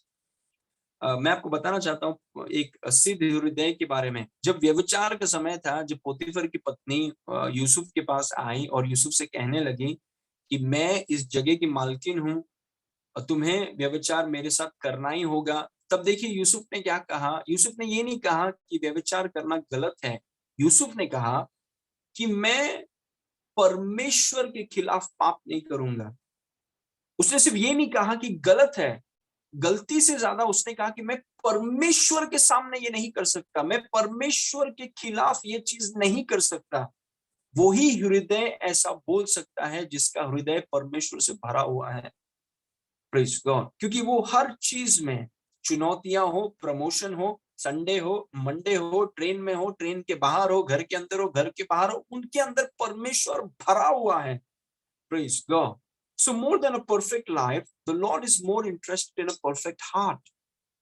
मैं आपको बताना चाहता हूँ एक सिद्ध हृदय के बारे में। जब व्यभिचार का समय था, जब पोतीफर की पत्नी यूसुफ के पास आई और यूसुफ से कहने लगी कि मैं इस जगह की मालकिन हूँ और तुम्हें व्यभिचार मेरे साथ करना ही होगा, तब देखिए यूसुफ ने क्या कहा। यूसुफ ने ये नहीं कहा कि व्यभिचार करना गलत है। यूसुफ ने कहा कि मैं परमेश्वर के खिलाफ पाप नहीं करूंगा। उसने सिर्फ ये नहीं कहा कि गलत है, गलती से ज्यादा उसने कहा कि मैं परमेश्वर के सामने ये नहीं कर सकता, मैं परमेश्वर के खिलाफ ये चीज नहीं कर सकता। वही हृदय ऐसा बोल सकता है जिसका हृदय परमेश्वर से भरा हुआ है। Praise God. क्योंकि वो हर चीज में, चुनौतियां हो, प्रमोशन हो, संडे हो, मंडे हो, ट्रेन में हो, ट्रेन के बाहर हो, घर के अंदर हो, घर के बाहर हो, उनके अंदर परमेश्वर भरा हुआ है। Praise God. So more than a perfect life, the Lord is more interested in a perfect heart.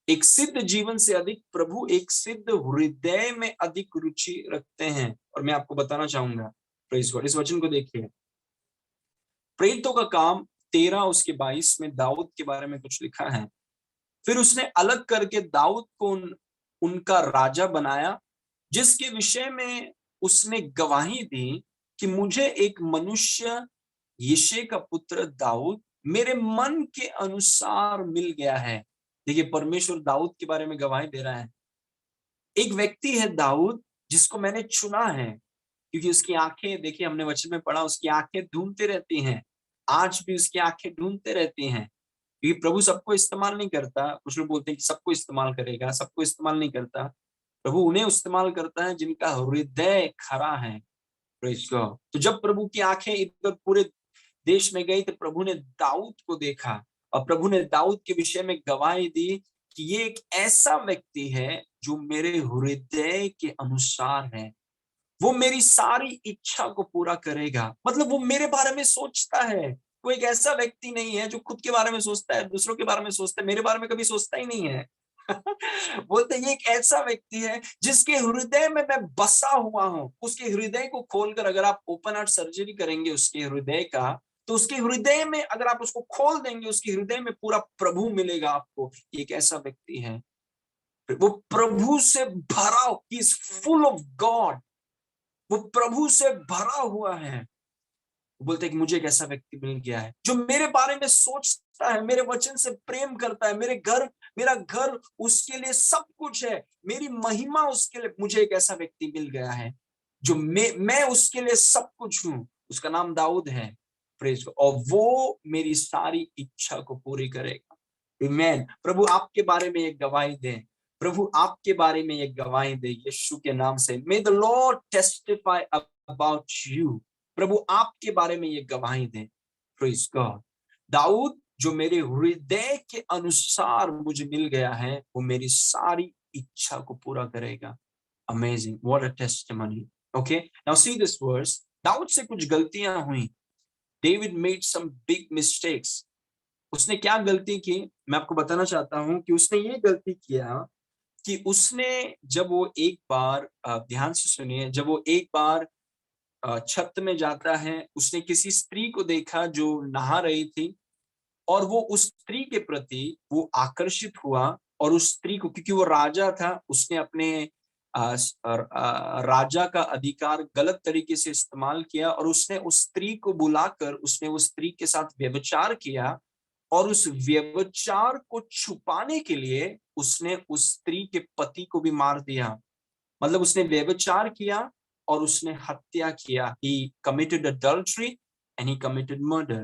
एक सिद्ध जीवन से अधिक प्रभु एक सिद्ध हृदय में अधिक रुचि रखते हैं। और मैं आपको बताना चाहूंगा, प्रेज गॉड, इस वचन को देखिए। प्रेरितों का काम 13 उसके 22 में दाऊद के बारे में कुछ लिखा है। फिर उसने अलग करके दाऊद को उनका राजा बनाया, जिसके विषय में उसने गवाही दी कि मुझे एक मनुष्य यिशै का पुत्र दाऊद मेरे मन के अनुसार मिल गया है। देखिए परमेश्वर दाऊद के बारे में गवाही दे रहा है। एक व्यक्ति है दाऊद जिसको मैंने चुना है, क्योंकि उसकी आंखें, देखिए हमने वचन में पढ़ा, उसकी आंखें ढूंढते रहती हैं। आज भी उसकी आंखें ढूंढते रहती हैं। क्योंकि प्रभु सबको इस्तेमाल नहीं करता। कुछ लोग बोलते हैं कि सबको इस्तेमाल करेगा, सबको इस्तेमाल नहीं करता। प्रभु उन्हें इस्तेमाल करता है जिनका हृदय खरा है। Praise God. तो जब प्रभु की आंखें इधर पूरे देश में गई तो प्रभु ने दाऊद को देखा, और प्रभु ने दाऊद के विषय में गवाही दी कि ये एक ऐसा व्यक्ति है जो मेरे हृदय के अनुसार है। वो मेरी सारी इच्छा को पूरा करेगा। मतलब वो मेरे बारे में सोचता है। वो एक ऐसा व्यक्ति नहीं है जो खुद के बारे में सोचता है, दूसरों के बारे में सोचता है, मेरे बारे में कभी सोचता ही नहीं है। बोलते ये एक ऐसा व्यक्ति है जिसके हृदय में मैं बसा हुआ हूं। उसके हृदय को खोलकर अगर आप ओपन हार्ट सर्जरी करेंगे उसके हृदय का, तो उसके हृदय में अगर आप उसको खोल देंगे, उसके हृदय में पूरा प्रभु मिलेगा आपको। एक ऐसा व्यक्ति है, वो प्रभु से भरा, he is full of God. वो प्रभु से भरा हुआ है। बोलते हैं कि मुझे एक ऐसा व्यक्ति मिल गया है जो मेरे बारे में सोचता है, मेरे वचन से प्रेम करता है। मेरा घर उसके लिए सब कुछ है, मेरी महिमा उसके लिए। मुझे एक ऐसा व्यक्ति मिल गया है जो मैं उसके लिए सब कुछ हूं। उसका नाम दाऊद है। Praise God. और वो मेरी सारी इच्छा को पूरी करेगा। आमीन। प्रभु आपके बारे में एक गवाही दे, प्रभु आपके बारे में एक गवाही दे यीशु के नाम से। May the Lord testify about you. प्रभु आपके बारे में ये गवाही दे। Praise God. दाऊद जो मेरे हृदय के अनुसार मुझे मिल गया है, वो मेरी सारी इच्छा को पूरा करेगा। Amazing, what a testimony. Okay, now see this verse. दाऊद से कुछ गलतियां हुई। David made some big mistakes. उसने क्या गलती की, मैं आपको बताना चाहता हूं कि उसने ये गलती किया कि उसने, जब वो एक बार, ध्यान से सुनिए, जब वो एक बार छत में जाता है, उसने किसी स्त्री को देखा जो नहा रही थी, और वो उस स्त्री के प्रति वो आकर्षित हुआ। और उस स्त्री को, क्योंकि वो राजा था, उसने अपने राजा का अधिकार गलत तरीके से इस्तेमाल किया, और उसने उस स्त्री को बुलाकर उसने उस स्त्री के साथ व्यभिचार किया। और उस व्यभिचार को छुपाने के लिए उसने उस स्त्री के पति को भी मार दिया। मतलब उसने व्यभिचार किया और उसने हत्या किया। He committed adultery and he committed murder.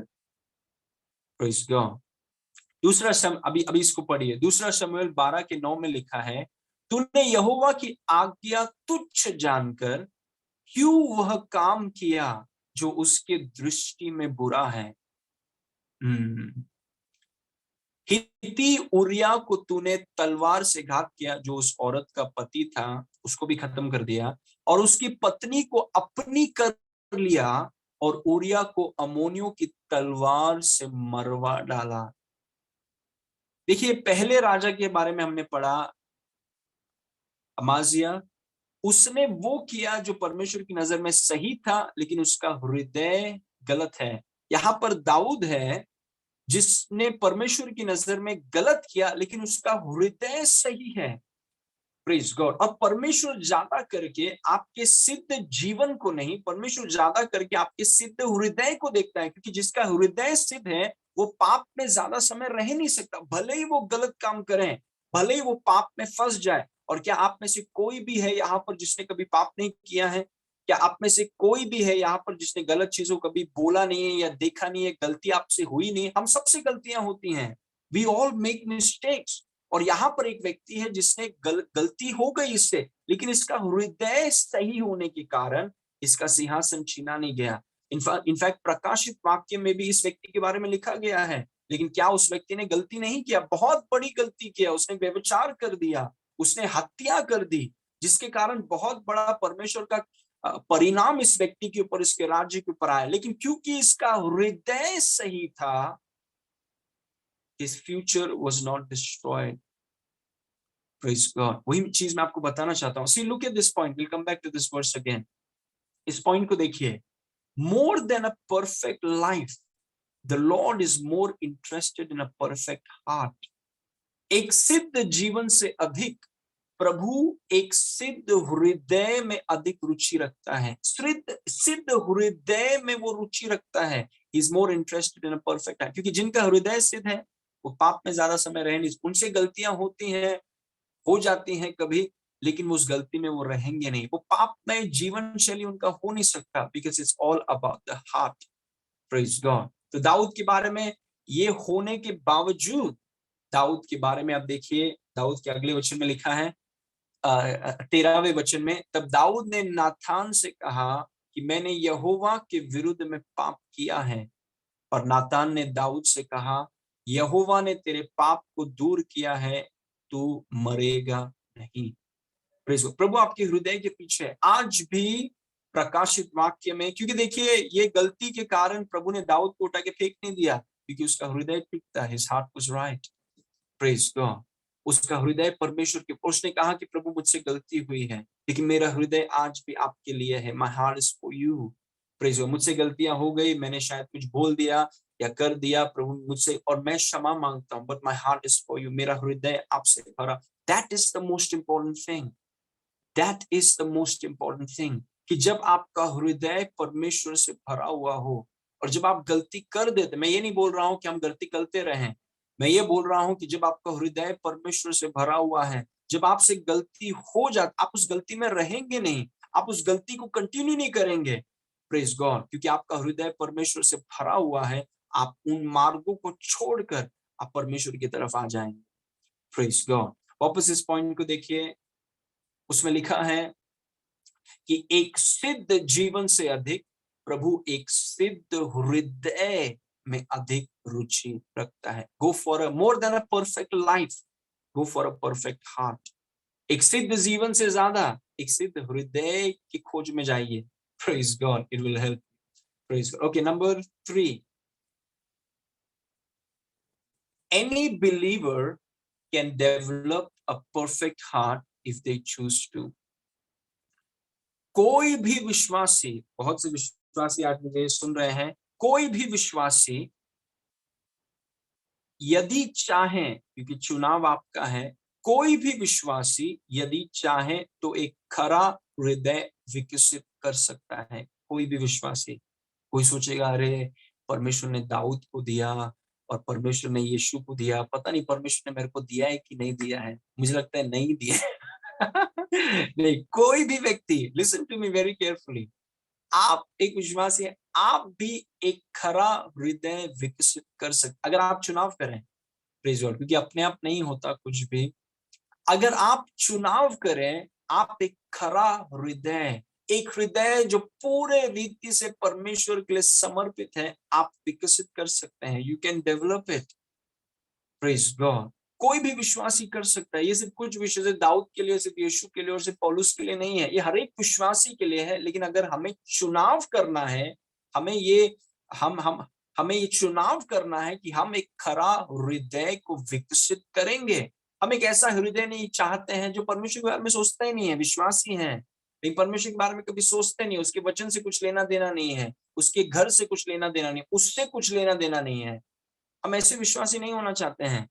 Praise God. दूसरा अभी अभी इसको पढ़िए। दूसरा शमूएल 12:9 में लिखा है, तूने यहोवा की आज्ञा तुच्छ जानकर क्यों वह काम किया जो उसके दृष्टि में बुरा है। हित्ती उरिया को तूने तलवार से घात किया, जो उस औरत का पति था उसको भी खत्म कर दिया, और उसकी पत्नी को अपनी कर लिया, और उरिया को अमोनियों की तलवार से मरवा डाला। देखिए पहले राजा के बारे में हमने पढ़ा, अमाजिया। उसने वो किया जो परमेश्वर की नजर में सही था, लेकिन उसका हृदय गलत है। यहाँ पर दाऊद है जिसने परमेश्वर की नजर में गलत किया, लेकिन उसका हृदय सही है। Praise God. और परमेश्वर ज्यादा करके आपके सिद्ध जीवन को नहीं, परमेश्वर ज्यादा करके आपके सिद्ध हृदय को देखता है। क्योंकि जिसका हृदय सिद्ध है वो पाप में ज्यादा समय रह नहीं सकता, भले ही वो गलत काम करें, भले ही वो पाप में फंस जाए। और क्या आप में से कोई भी है यहाँ पर जिसने कभी पाप नहीं किया है? क्या आप में से कोई भी है यहाँ पर जिसने गलत चीजों कभी बोला नहीं है या देखा नहीं है, गलती आपसे हुई नहीं है? हम सबसे गलतियां होती हैं। We all make mistakes. और यहाँ पर एक व्यक्ति है जिसने गलती हो गई इससे, लेकिन इसका हृदय सही होने के कारण इसका सिंहासन छीना नहीं गया। इनफैक्ट प्रकाशित वाक्य में भी इस व्यक्ति के बारे में लिखा गया है। लेकिन क्या उस व्यक्ति ने गलती नहीं किया? बहुत बड़ी गलती किया। उसने व्यभिचार कर दिया, उसने हत्या कर दी, जिसके कारण बहुत बड़ा परमेश्वर का परिणाम इस व्यक्ति के ऊपर, इसके राज्य के ऊपर आया। लेकिन क्योंकि इसका हृदय सही था, his future was not destroyed. Praise God. वही चीज मैं आपको बताना चाहता हूँ। See, look at this point. We'll come back to this verse again. इस पॉइंट को देखिए। More than a perfect life, the Lord is more interested in a perfect heart. एक सिद्ध जीवन से अधिक प्रभु एक सिद्ध हृदय में अधिक रुचि रखता है। सिद्ध हृदय में वो रुचि रखता है। He is more interested in a perfect heart. क्योंकि जिनका हृदय सिद्ध है वो पाप में ज्यादा समय रह नहीं, उनसे गलतियां होती हैं, हो जाती हैं कभी, लेकिन वो उस गलती में वो रहेंगे नहीं। वो पाप में जीवन शैली उनका हो नहीं सकता, because it's all about the heart. Praise God. तो दाऊद के बारे में ये होने के बावजूद, दाऊद के बारे में आप देखिए, दाऊद के अगले वचन में लिखा है 13वें वचन में, तब दाऊद ने नाथान से कहा कि मैंने यहोवा के विरुद्ध में पाप किया है। और नातान ने दाऊद से कहा, यहोवा ने तेरे पाप को दूर किया है, तू मरेगा नहीं। प्रभु आपके हृदय के पीछे आज भी प्रकाशित वाक्य में, क्योंकि देखिए ये गलती के कारण प्रभु ने दाऊद को उठा के फेंक नहीं दिया, क्योंकि उसका हृदय ठीक था। His heart was right. Praise God. उसका हृदय परमेश्वर के, उसने कहा कि प्रभु मुझसे गलती हुई है, लेकिन मेरा हृदय आज भी आपके लिए है। My heart is for you. Praise God. मुझसे गलतियां हो गई, मैंने शायद कुछ बोल दिया या कर दिया प्रभु मुझसे, और मैं क्षमा मांगता हूं, but my heart is for you. मेरा हृदय आपसे भरा। That is the most important thing. That is the most important thing. कि जब आपका हृदय परमेश्वर से भरा हुआ हो, और जब आप गलती कर देते, मैं ये नहीं बोल रहा हूं कि हम गलती करते रहें, मैं ये बोल रहा हूं कि जब आपका हृदय परमेश्वर से भरा हुआ है, जब आपसे गलती हो जाती, आप उस गलती में रहेंगे नहीं, आप उस गलती को कंटिन्यू नहीं करेंगे। Praise God. क्योंकि आपका हृदय परमेश्वर से भरा हुआ है, आप उन मार्गों को छोड़कर आप परमेश्वर की तरफ आ जाएंगे। Praise God. वापस इस पॉइंट को देखिए, उसमें लिखा है कि एक सिद्ध जीवन से अधिक प्रभु एक सिद्ध हृदय में अधिक रुचि रखता है। Go for a more than a perfect life, go for a perfect heart. एक सिद्ध जीवन से ज्यादा एक सिद्ध हृदय की खोज में जाइए। Praise God, it will help. Praise God. Okay, number 3, any believer can develop a perfect heart if they choose to. कोई भी विश्वासी, बहुत से विश्वासी आज मुझे सुन रहे हैं, कोई भी विश्वासी यदि चाहे, क्योंकि चुनाव आपका है, कोई भी विश्वासी यदि चाहे तो एक खरा हृदय विकसित कर सकता है। कोई भी विश्वासी। कोई सोचेगा अरे परमेश्वर ने दाऊद को दिया और परमेश्वर ने यीशु को दिया, पता नहीं परमेश्वर ने मेरे को दिया है कि नहीं दिया है, मुझे लगता है नहीं दिया है। नहीं, कोई भी व्यक्ति, listen to me very carefully, आप एक विश्वासी है, आप भी एक खरा हृदय विकसित कर सकते अगर आप चुनाव करें। Praise God. क्योंकि अपने आप नहीं होता कुछ भी। अगर आप चुनाव करें, आप एक खरा हृदय, एक हृदय जो पूरे रीति से परमेश्वर के लिए समर्पित है, आप विकसित कर सकते हैं। You can develop it. Praise God. कोई भी विश्वासी कर सकता है। ये सिर्फ कुछ विषय दाऊद के लिए, सिर्फ यीशु के लिए और सिर्फ पौलुस के लिए नहीं है, ये हर एक विश्वासी के लिए है। लेकिन अगर हमें चुनाव करना है, हमें ये हमें ये चुनाव करना है कि हम एक खरा हृदय को विकसित करेंगे। हम एक ऐसा हृदय नहीं चाहते हैं जो परमेश्वर के बारे में सोचता ही नहीं है, विश्वासी हैं लेकिन परमेश्वर के बारे में कभी सोचते नहीं, उसके वचन से कुछ लेना देना नहीं है, उसके घर से कुछ लेना देना नहीं, उससे कुछ लेना देना नहीं है। हम ऐसे विश्वासी नहीं होना चाहते हैं।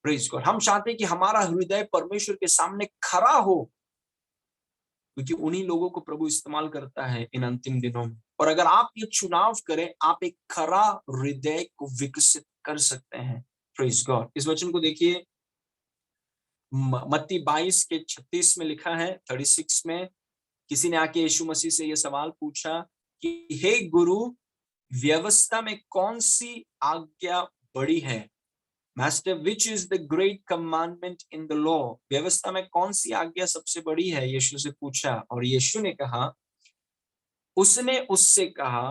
Praise God. हम चाहते हैं कि हमारा हृदय परमेश्वर के सामने खरा हो, क्योंकि उन्हीं लोगों को प्रभु इस्तेमाल करता है इन अंतिम दिनों में। और अगर आप ये चुनाव करें, आप एक खरा हृदय को विकसित कर सकते हैं। Praise God. इस वचन को देखिए, मत्ती 22 के 36 में लिखा है, 36 में किसी ने आके यीशु मसीह से ये सवाल पूछा कि हे गुरु, व्यवस्था में कौन सी आज्ञा बड़ी है? Master, which is the great commandment in the law? व्यवस्था में कौन सी आज्ञा सबसे बड़ी है? यीशु से पूछा, और यीशु ने कहा, उसने उससे कहा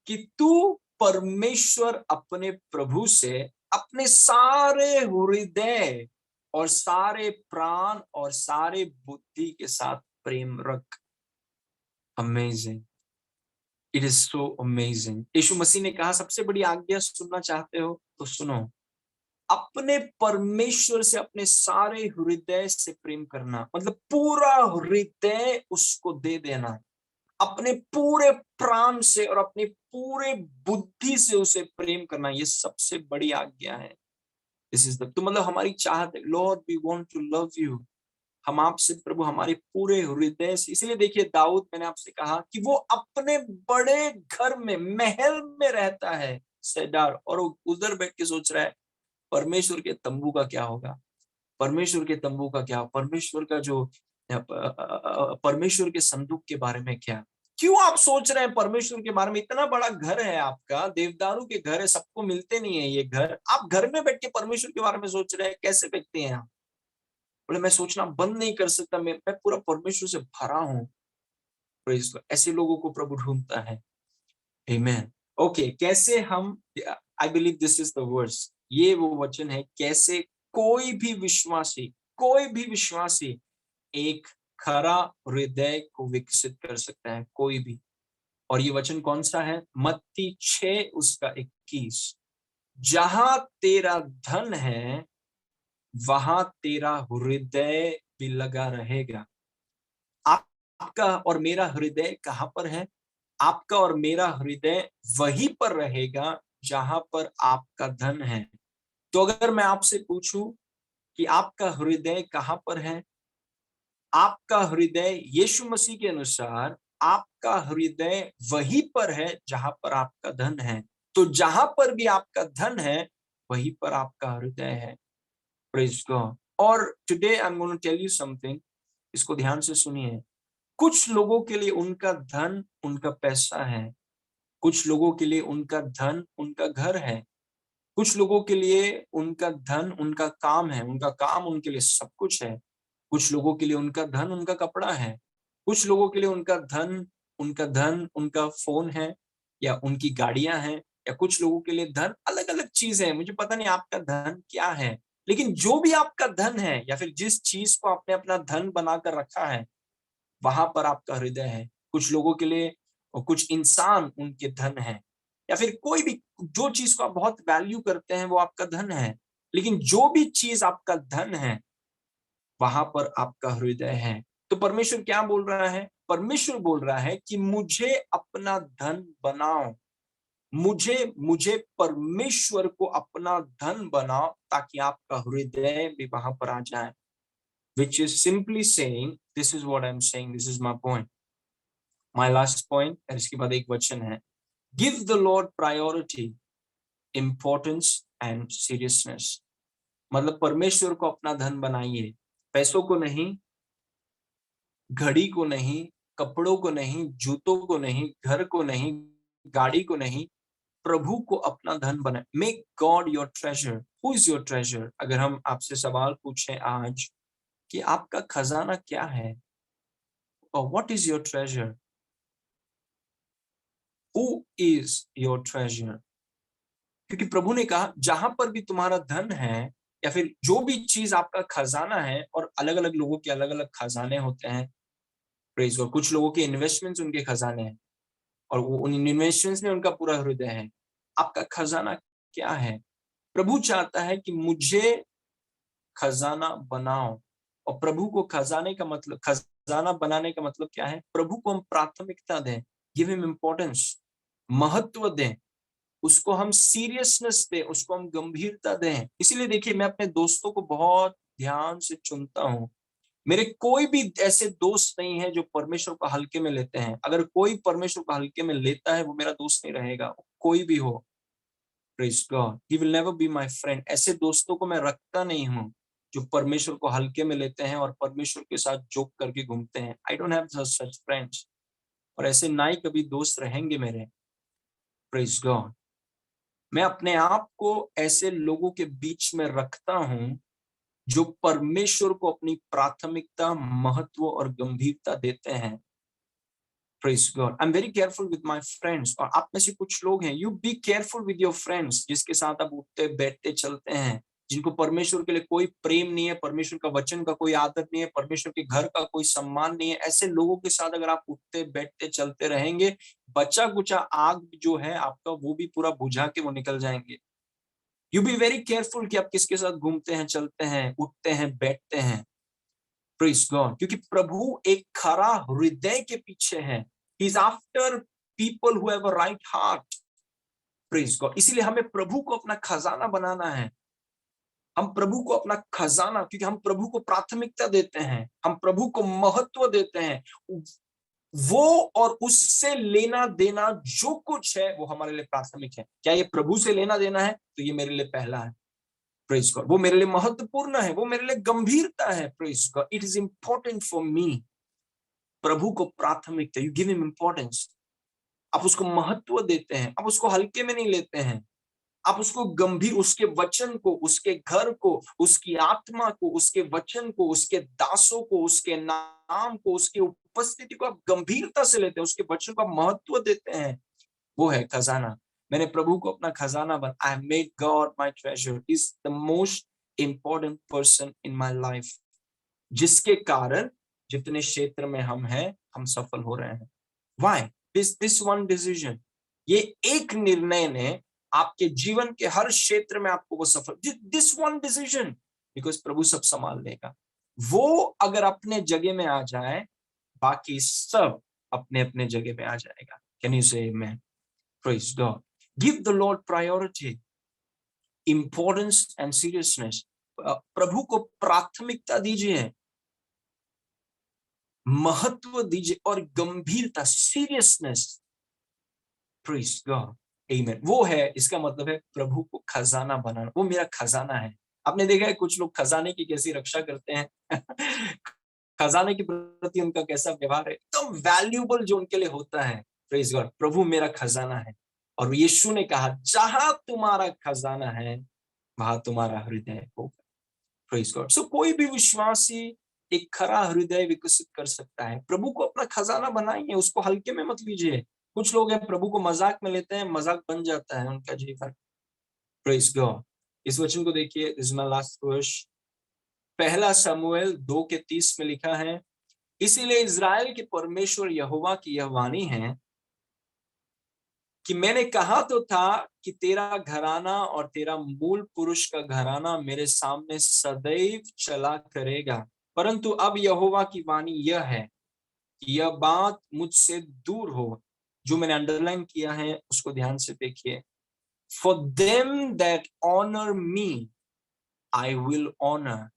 कि तू परमेश्वर अपने प्रभु से अपने सारे हृदय और सारे प्राण और सारे बुद्धि के साथ प्रेम रख। Amazing, it is so amazing. यीशु मसीह ने कहा सबसे बड़ी आज्ञा सुनना चाहते हो तो सुनो, अपने परमेश्वर से अपने सारे हृदय से प्रेम करना, मतलब पूरा हृदय उसको दे देना, अपने पूरे प्राण से और अपनी पूरे बुद्धि से उसे प्रेम करना, ये सबसे बड़ी आज्ञा है। दिस इज द, तो मतलब हमारी चाहत है, Lord we want to love you, हम आपसे प्रभु हमारे पूरे हृदय से। इसलिए देखिए दाऊद, मैंने आपसे कहा कि वो अपने बड़े घर में, महल में रहता है सेडार, और उधर बैठ के सोच रहा है परमेश्वर के तंबू का क्या होगा, परमेश्वर के तंबू का क्या, परमेश्वर का जो परमेश्वर के संदूक के बारे में क्या। क्यों आप सोच रहे हैं परमेश्वर के बारे में? इतना बड़ा घर है आपका, देवदारू के घर है, सबको मिलते नहीं है ये घर, आप घर में बैठ के परमेश्वर के बारे में सोच रहे हैं? कैसे व्यक्ति हैं आप? बोले मैं सोचना बंद नहीं कर सकता, मैं पूरा परमेश्वर से भरा हूं। प्रेज गॉड, ऐसे लोगों को प्रभु ढूंढता है। आमेन। ओके, कैसे हम, I believe this is the verse, ये वो वचन है, कैसे कोई भी विश्वासी एक खरा हृदय को विकसित कर सकता है, कोई भी। और ये वचन कौन सा है? मत्ती 6 उसका 21, जहां तेरा धन है वहां तेरा हृदय भी लगा रहेगा। आपका और मेरा हृदय कहां पर है? आपका और मेरा हृदय वहीं पर रहेगा जहां पर आपका धन है। तो अगर मैं आपसे पूछूं कि आपका हृदय कहां पर है, आपका हृदय यीशु मसीह के अनुसार आपका हृदय वहीं पर है जहां पर आपका धन है। तो जहां पर भी आपका धन है वहीं पर आपका हृदय है। Praise God. और today I am going to tell you something, इसको ध्यान से सुनिए। कुछ लोगों के लिए उनका धन उनका पैसा है, कुछ लोगों के लिए उनका धन उनका घर है, कुछ लोगों के लिए उनका धन उनका काम है, उनका काम उनके लिए सब कुछ है। कुछ लोगों के लिए उनका धन उनका कपड़ा है, कुछ लोगों के लिए उनका धन उनका फोन है या उनकी गाड़ियां हैं, या कुछ लोगों के लिए धन अलग अलग चीजें हैं। मुझे पता नहीं आपका धन क्या है, लेकिन जो भी आपका धन है या फिर जिस चीज को आपने अपना धन बनाकर रखा है वहां पर आपका हृदय है। कुछ लोगों के लिए और कुछ इंसान उनके धन है, या फिर कोई भी जो चीज को आप बहुत वैल्यू करते हैं वो आपका धन है। लेकिन जो भी चीज आपका धन है वहां पर आपका हृदय है। तो परमेश्वर क्या बोल रहा है? परमेश्वर बोल रहा है कि मुझे अपना धन बनाओ, मुझे मुझे परमेश्वर को अपना धन बनाओ, ताकि आपका हृदय भी वहां पर आ जाए। Which is simply saying, this is what I'm saying, this is my point, my last point। और इसके बाद एक वचन है, give the Lord priority, importance and seriousness। मतलब परमेश्वर को अपना धन बनाइए, पैसों को नहीं, घड़ी को नहीं, कपड़ों को नहीं, जूतों को नहीं, घर को नहीं, गाड़ी को नहीं, प्रभु को अपना धन बनाए। Make God your treasure. Who is your treasure? अगर हम आपसे सवाल पूछें आज कि आपका खजाना क्या है, और what is your treasure? Who is your treasure? क्योंकि प्रभु ने कहा जहां पर भी तुम्हारा धन है, या फिर जो भी चीज आपका खजाना है, और अलग अलग लोगों के अलग अलग खजाने होते हैं। Praise God. कुछ लोगों के इन्वेस्टमेंट्स उनके खजाने हैं, और वो उन इन्वेस्टमेंट्स में उनका पूरा हृदय है। आपका खजाना क्या है? प्रभु चाहता है कि मुझे खजाना बनाओ। और प्रभु को खजाने का मतलब, खजाना बनाने का मतलब क्या है? प्रभु को हम प्राथमिकता दें, गिव हिम इम्पोर्टेंस, महत्व दें, उसको हम सीरियसनेस दें, उसको हम गंभीरता दें। इसीलिए देखिए, मैं अपने दोस्तों को बहुत ध्यान से चुनता हूँ। मेरे कोई भी ऐसे दोस्त नहीं है जो परमेश्वर को हल्के में लेते हैं। अगर कोई परमेश्वर को हल्के में लेता है वो मेरा दोस्त नहीं रहेगा, कोई भी हो। Praise God, he will never be my friend. ऐसे दोस्तों को मैं रखता नहीं हूँ। जो परमेश्वर को हल्के में लेते हैं और परमेश्वर के साथ जोक करके घूमते हैं। I don't have such friends, और ऐसे ना ही कभी दोस्त रहेंगे मेरे। Praise God. मैं अपने आप को ऐसे लोगों के बीच में रखता हूं जो परमेश्वर को अपनी प्राथमिकता, महत्व और गंभीरता देते हैं। Praise God. I am very careful with my friends. और आप में से कुछ लोग हैं, you be careful with your friends, जिसके साथ आप उठते बैठते चलते हैं, जिनको परमेश्वर के लिए कोई प्रेम नहीं है, परमेश्वर का वचन का कोई आदर नहीं है, परमेश्वर के घर का कोई सम्मान नहीं है। ऐसे लोगों के साथ अगर आप उठते बैठते चलते रहेंगे, बचा कुचा आग जो है आपका, वो भी पूरा बुझा के वो निकल जाएंगे। यू बी वेरी केयरफुल कि आप किसके साथ घूमते हैं, चलते हैं, उठते हैं, बैठते हैं। Praise God. क्योंकि प्रभु एक खरा हृदय के पीछे है। He is after people who have a right heart. Praise God. इसीलिए हमें प्रभु को अपना खजाना बनाना है। हम प्रभु को अपना खजाना, क्योंकि हम प्रभु को प्राथमिकता देते हैं, हम प्रभु को महत्व देते हैं। वो और उससे लेना देना जो कुछ है वो हमारे लिए प्राथमिक है। क्या ये प्रभु से लेना देना है? तो ये मेरे लिए पहला है। Praise God. वो मेरे लिए महत्वपूर्ण है, वो मेरे लिए गंभीरता है। Praise God. It is important for me. प्रभु को प्राथमिकता, यू गिव हिम इंपॉर्टेंस। आप उसको महत्व देते हैं, आप उसको हल्के में नहीं लेते हैं, आप उसको गंभीर, उसके वचन को, उसके घर को, उसकी आत्मा को, उसके वचन को, उसके दासों को, उसके नाम को, उसकी उपस्थिति को आप गंभीरता से लेते हैं, उसके वचन को आप महत्व देते हैं। वो है खजाना। मैंने प्रभु को अपना खजाना बना। I have made God my treasure. Is the most important person in my life, जिसके कारण जितने क्षेत्र में हम हैं, हम सफल हो रहे हैं। व्हाई? दिस वन डिसीजन, ये एक निर्णय ने आपके जीवन के हर क्षेत्र में आपको वो सफल, दिस वन डिसीजन, बिकॉज प्रभु सब संभाल लेगा। वो अगर अपने जगह में आ जाए, बाकी सब अपने अपने जगह पे आ जाएगा। Can you say amen? Praise God. Give the Lord priority, importance and seriousness. प्रभु को प्राथमिकता दीजिए, महत्व दीजिए और गंभीरता, सीरियसनेस। Praise God. आमीन। वो है, इसका मतलब है प्रभु को खजाना बनाना। वो मेरा खजाना है। आपने देखा है कुछ लोग खजाने की कैसी रक्षा करते हैं खजाने के प्रति उनका कैसा व्यवहार है, एकदम वैल्यूएबल जो उनके लिए होता है। Praise God. प्रभु मेरा खजाना है। और यीशु ने कहा, जहां तुम्हारा खजाना है वहां तुम्हारा हृदय होगा। Praise God. सो कोई भी विश्वासी एक खरा हृदय विकसित कर सकता है। प्रभु को अपना खजाना बनाइए, उसको हल्के में मत लीजिए। कुछ लोग हैं प्रभु को मजाक में लेते हैं, मजाक बन जाता है उनका जीवन। Praise God. इस वचन को देखिए, this is my last verse. पहला शमूएल 2:30 में लिखा है, इसीलिए इजराइल के परमेश्वर यहोवा की यह वाणी है कि मैंने कहा तो था कि तेरा घराना और तेरा मूल पुरुष का घराना मेरे सामने सदैव चला करेगा, परंतु अब यहोवा की वाणी यह है कि यह बात मुझसे दूर हो। जो मैंने अंडरलाइन किया है उसको ध्यान से देखिए। For them that honour me I will honour,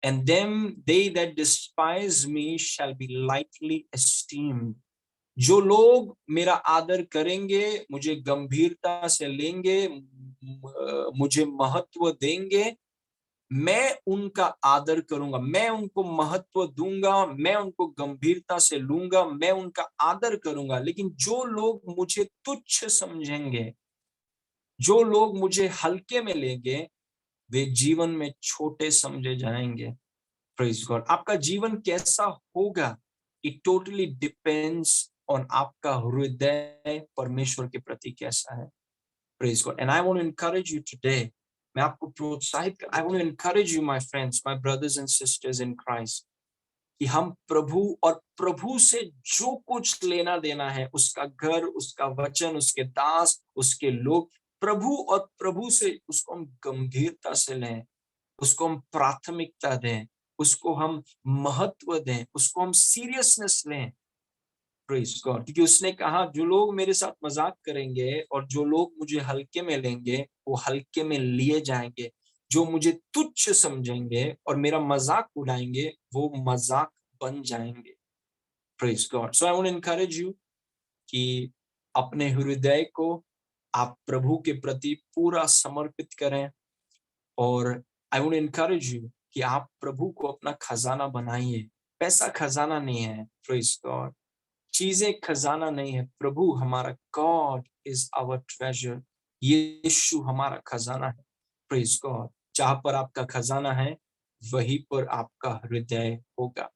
and them they that despise me shall be lightly esteemed. जो लोग मेरा आदर करेंगे, मुझे गंभीरता से लेंगे, मुझे महत्व देंगे, मैं उनका आदर करूंगा, मैं उनको महत्व दूंगा, मैं उनको गंभीरता से लूंगा, मैं उनका आदर करूंगा। लेकिन जो लोग मुझे तुच्छ समझेंगे, जो लोग मुझे हल्के में लेंगे, वे जीवन में छोटे समझे जाएंगे। Praise God. आपका जीवन कैसा होगा, इट टोटली डिपेंड्स ऑन आपका हृदय परमेश्वर के प्रति कैसा है। Praise God. And I want to encourage you today, मैं आपको प्रोत्साहित कर, I want to encourage you my friends, my brothers and sisters in Christ, कि हम प्रभु और प्रभु से जो कुछ लेना देना है, उसका घर, उसका वचन, उसके दास, उसके लोग, प्रभु और प्रभु से उसको हम गंभीरता से लें, उसको हम प्राथमिकता दें, उसको हम महत्व दें, उसको हम सीरियसनेस लें। Praise God. क्योंकि उसने कहा, जो लोग मेरे साथ मजाक करेंगे और जो लोग मुझे हल्के में लेंगे, वो हल्के में लिए जाएंगे। जो मुझे तुच्छ समझेंगे और मेरा मजाक उड़ाएंगे, वो मजाक बन जाएंगे। Praise God. So I want to encourage you कि अपने हृदय को आप प्रभु के प्रति पूरा समर्पित करें और आई वुड एनकरेज यू कि आप प्रभु को अपना खजाना बनाइए। पैसा खजाना नहीं है, प्रेज गॉड। चीजें खजाना नहीं है, प्रभु हमारा गॉड इज आवर ट्रेजर। यीशु हमारा खजाना है, प्रेज गॉड। जहां पर आपका खजाना है वहीं पर आपका हृदय होगा,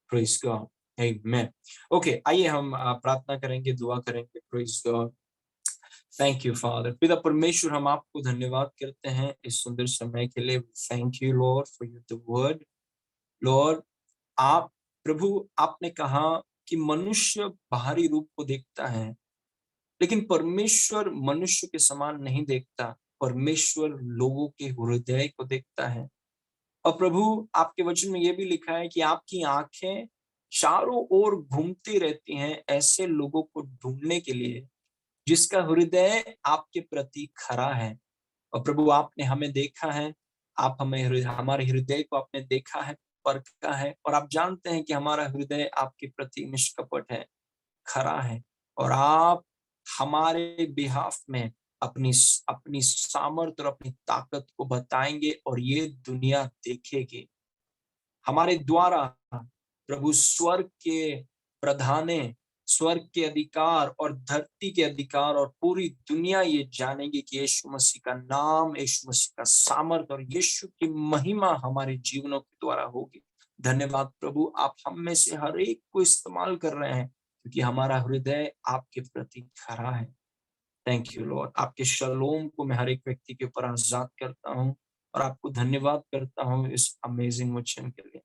प्रेज गॉड, आमेन। ओके, आइए हम प्रार्थना करेंगे, दुआ करेंगे, praise God. Thank you father. पिता परमेश्वर, हम आपको धन्यवाद करते हैं इस सुंदर समय के लिए। Thank you Lord for the word. Lord, आप प्रभु, आपने कहा कि मनुष्य बाहरी रूप को देखता है, लेकिन परमेश्वर मनुष्य के समान नहीं देखता। परमेश्वर लोगों के हृदय को देखता है। और प्रभु, आपके वचन में यह भी लिखा है कि आपकी आंखें चारों ओर घूमती रहती हैं ऐसे लोगों को ढूंढने के लिए जिसका हृदय आपके प्रति खरा है। और प्रभु, आपने हमें देखा है, आप हमारे हृदय को आपने देखा है, परखा है, और आप जानते हैं कि हमारा हृदय आपके प्रति निष्कपट है, खरा है। और आप हमारे बिहाफ में अपनी अपनी सामर्थ और अपनी ताकत को बताएंगे और ये दुनिया देखेगी हमारे द्वारा। प्रभु, स्वर्ग के प्रधाने, स्वर्ग के अधिकार और धरती के अधिकार और पूरी दुनिया ये जानेगी कि यीशु मसीह का नाम, यीशु मसीह का सामर्थ और यीशु की महिमा हमारे जीवनों के द्वारा होगी। धन्यवाद प्रभु, आप हम में से हर एक को इस्तेमाल कर रहे हैं क्योंकि हमारा हृदय आपके प्रति खरा है। Thank you Lord. आपके शलोम को मैं हर एक व्यक्ति के ऊपर आजाद करता हूँ और आपको धन्यवाद करता हूँ इस अमेजिंग वचन के लिए।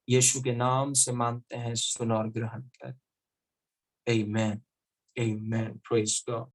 यीशु के नाम से मांगते हैं, सुन और ग्रहण कर। आमेन, आमेन, प्रेज गॉड।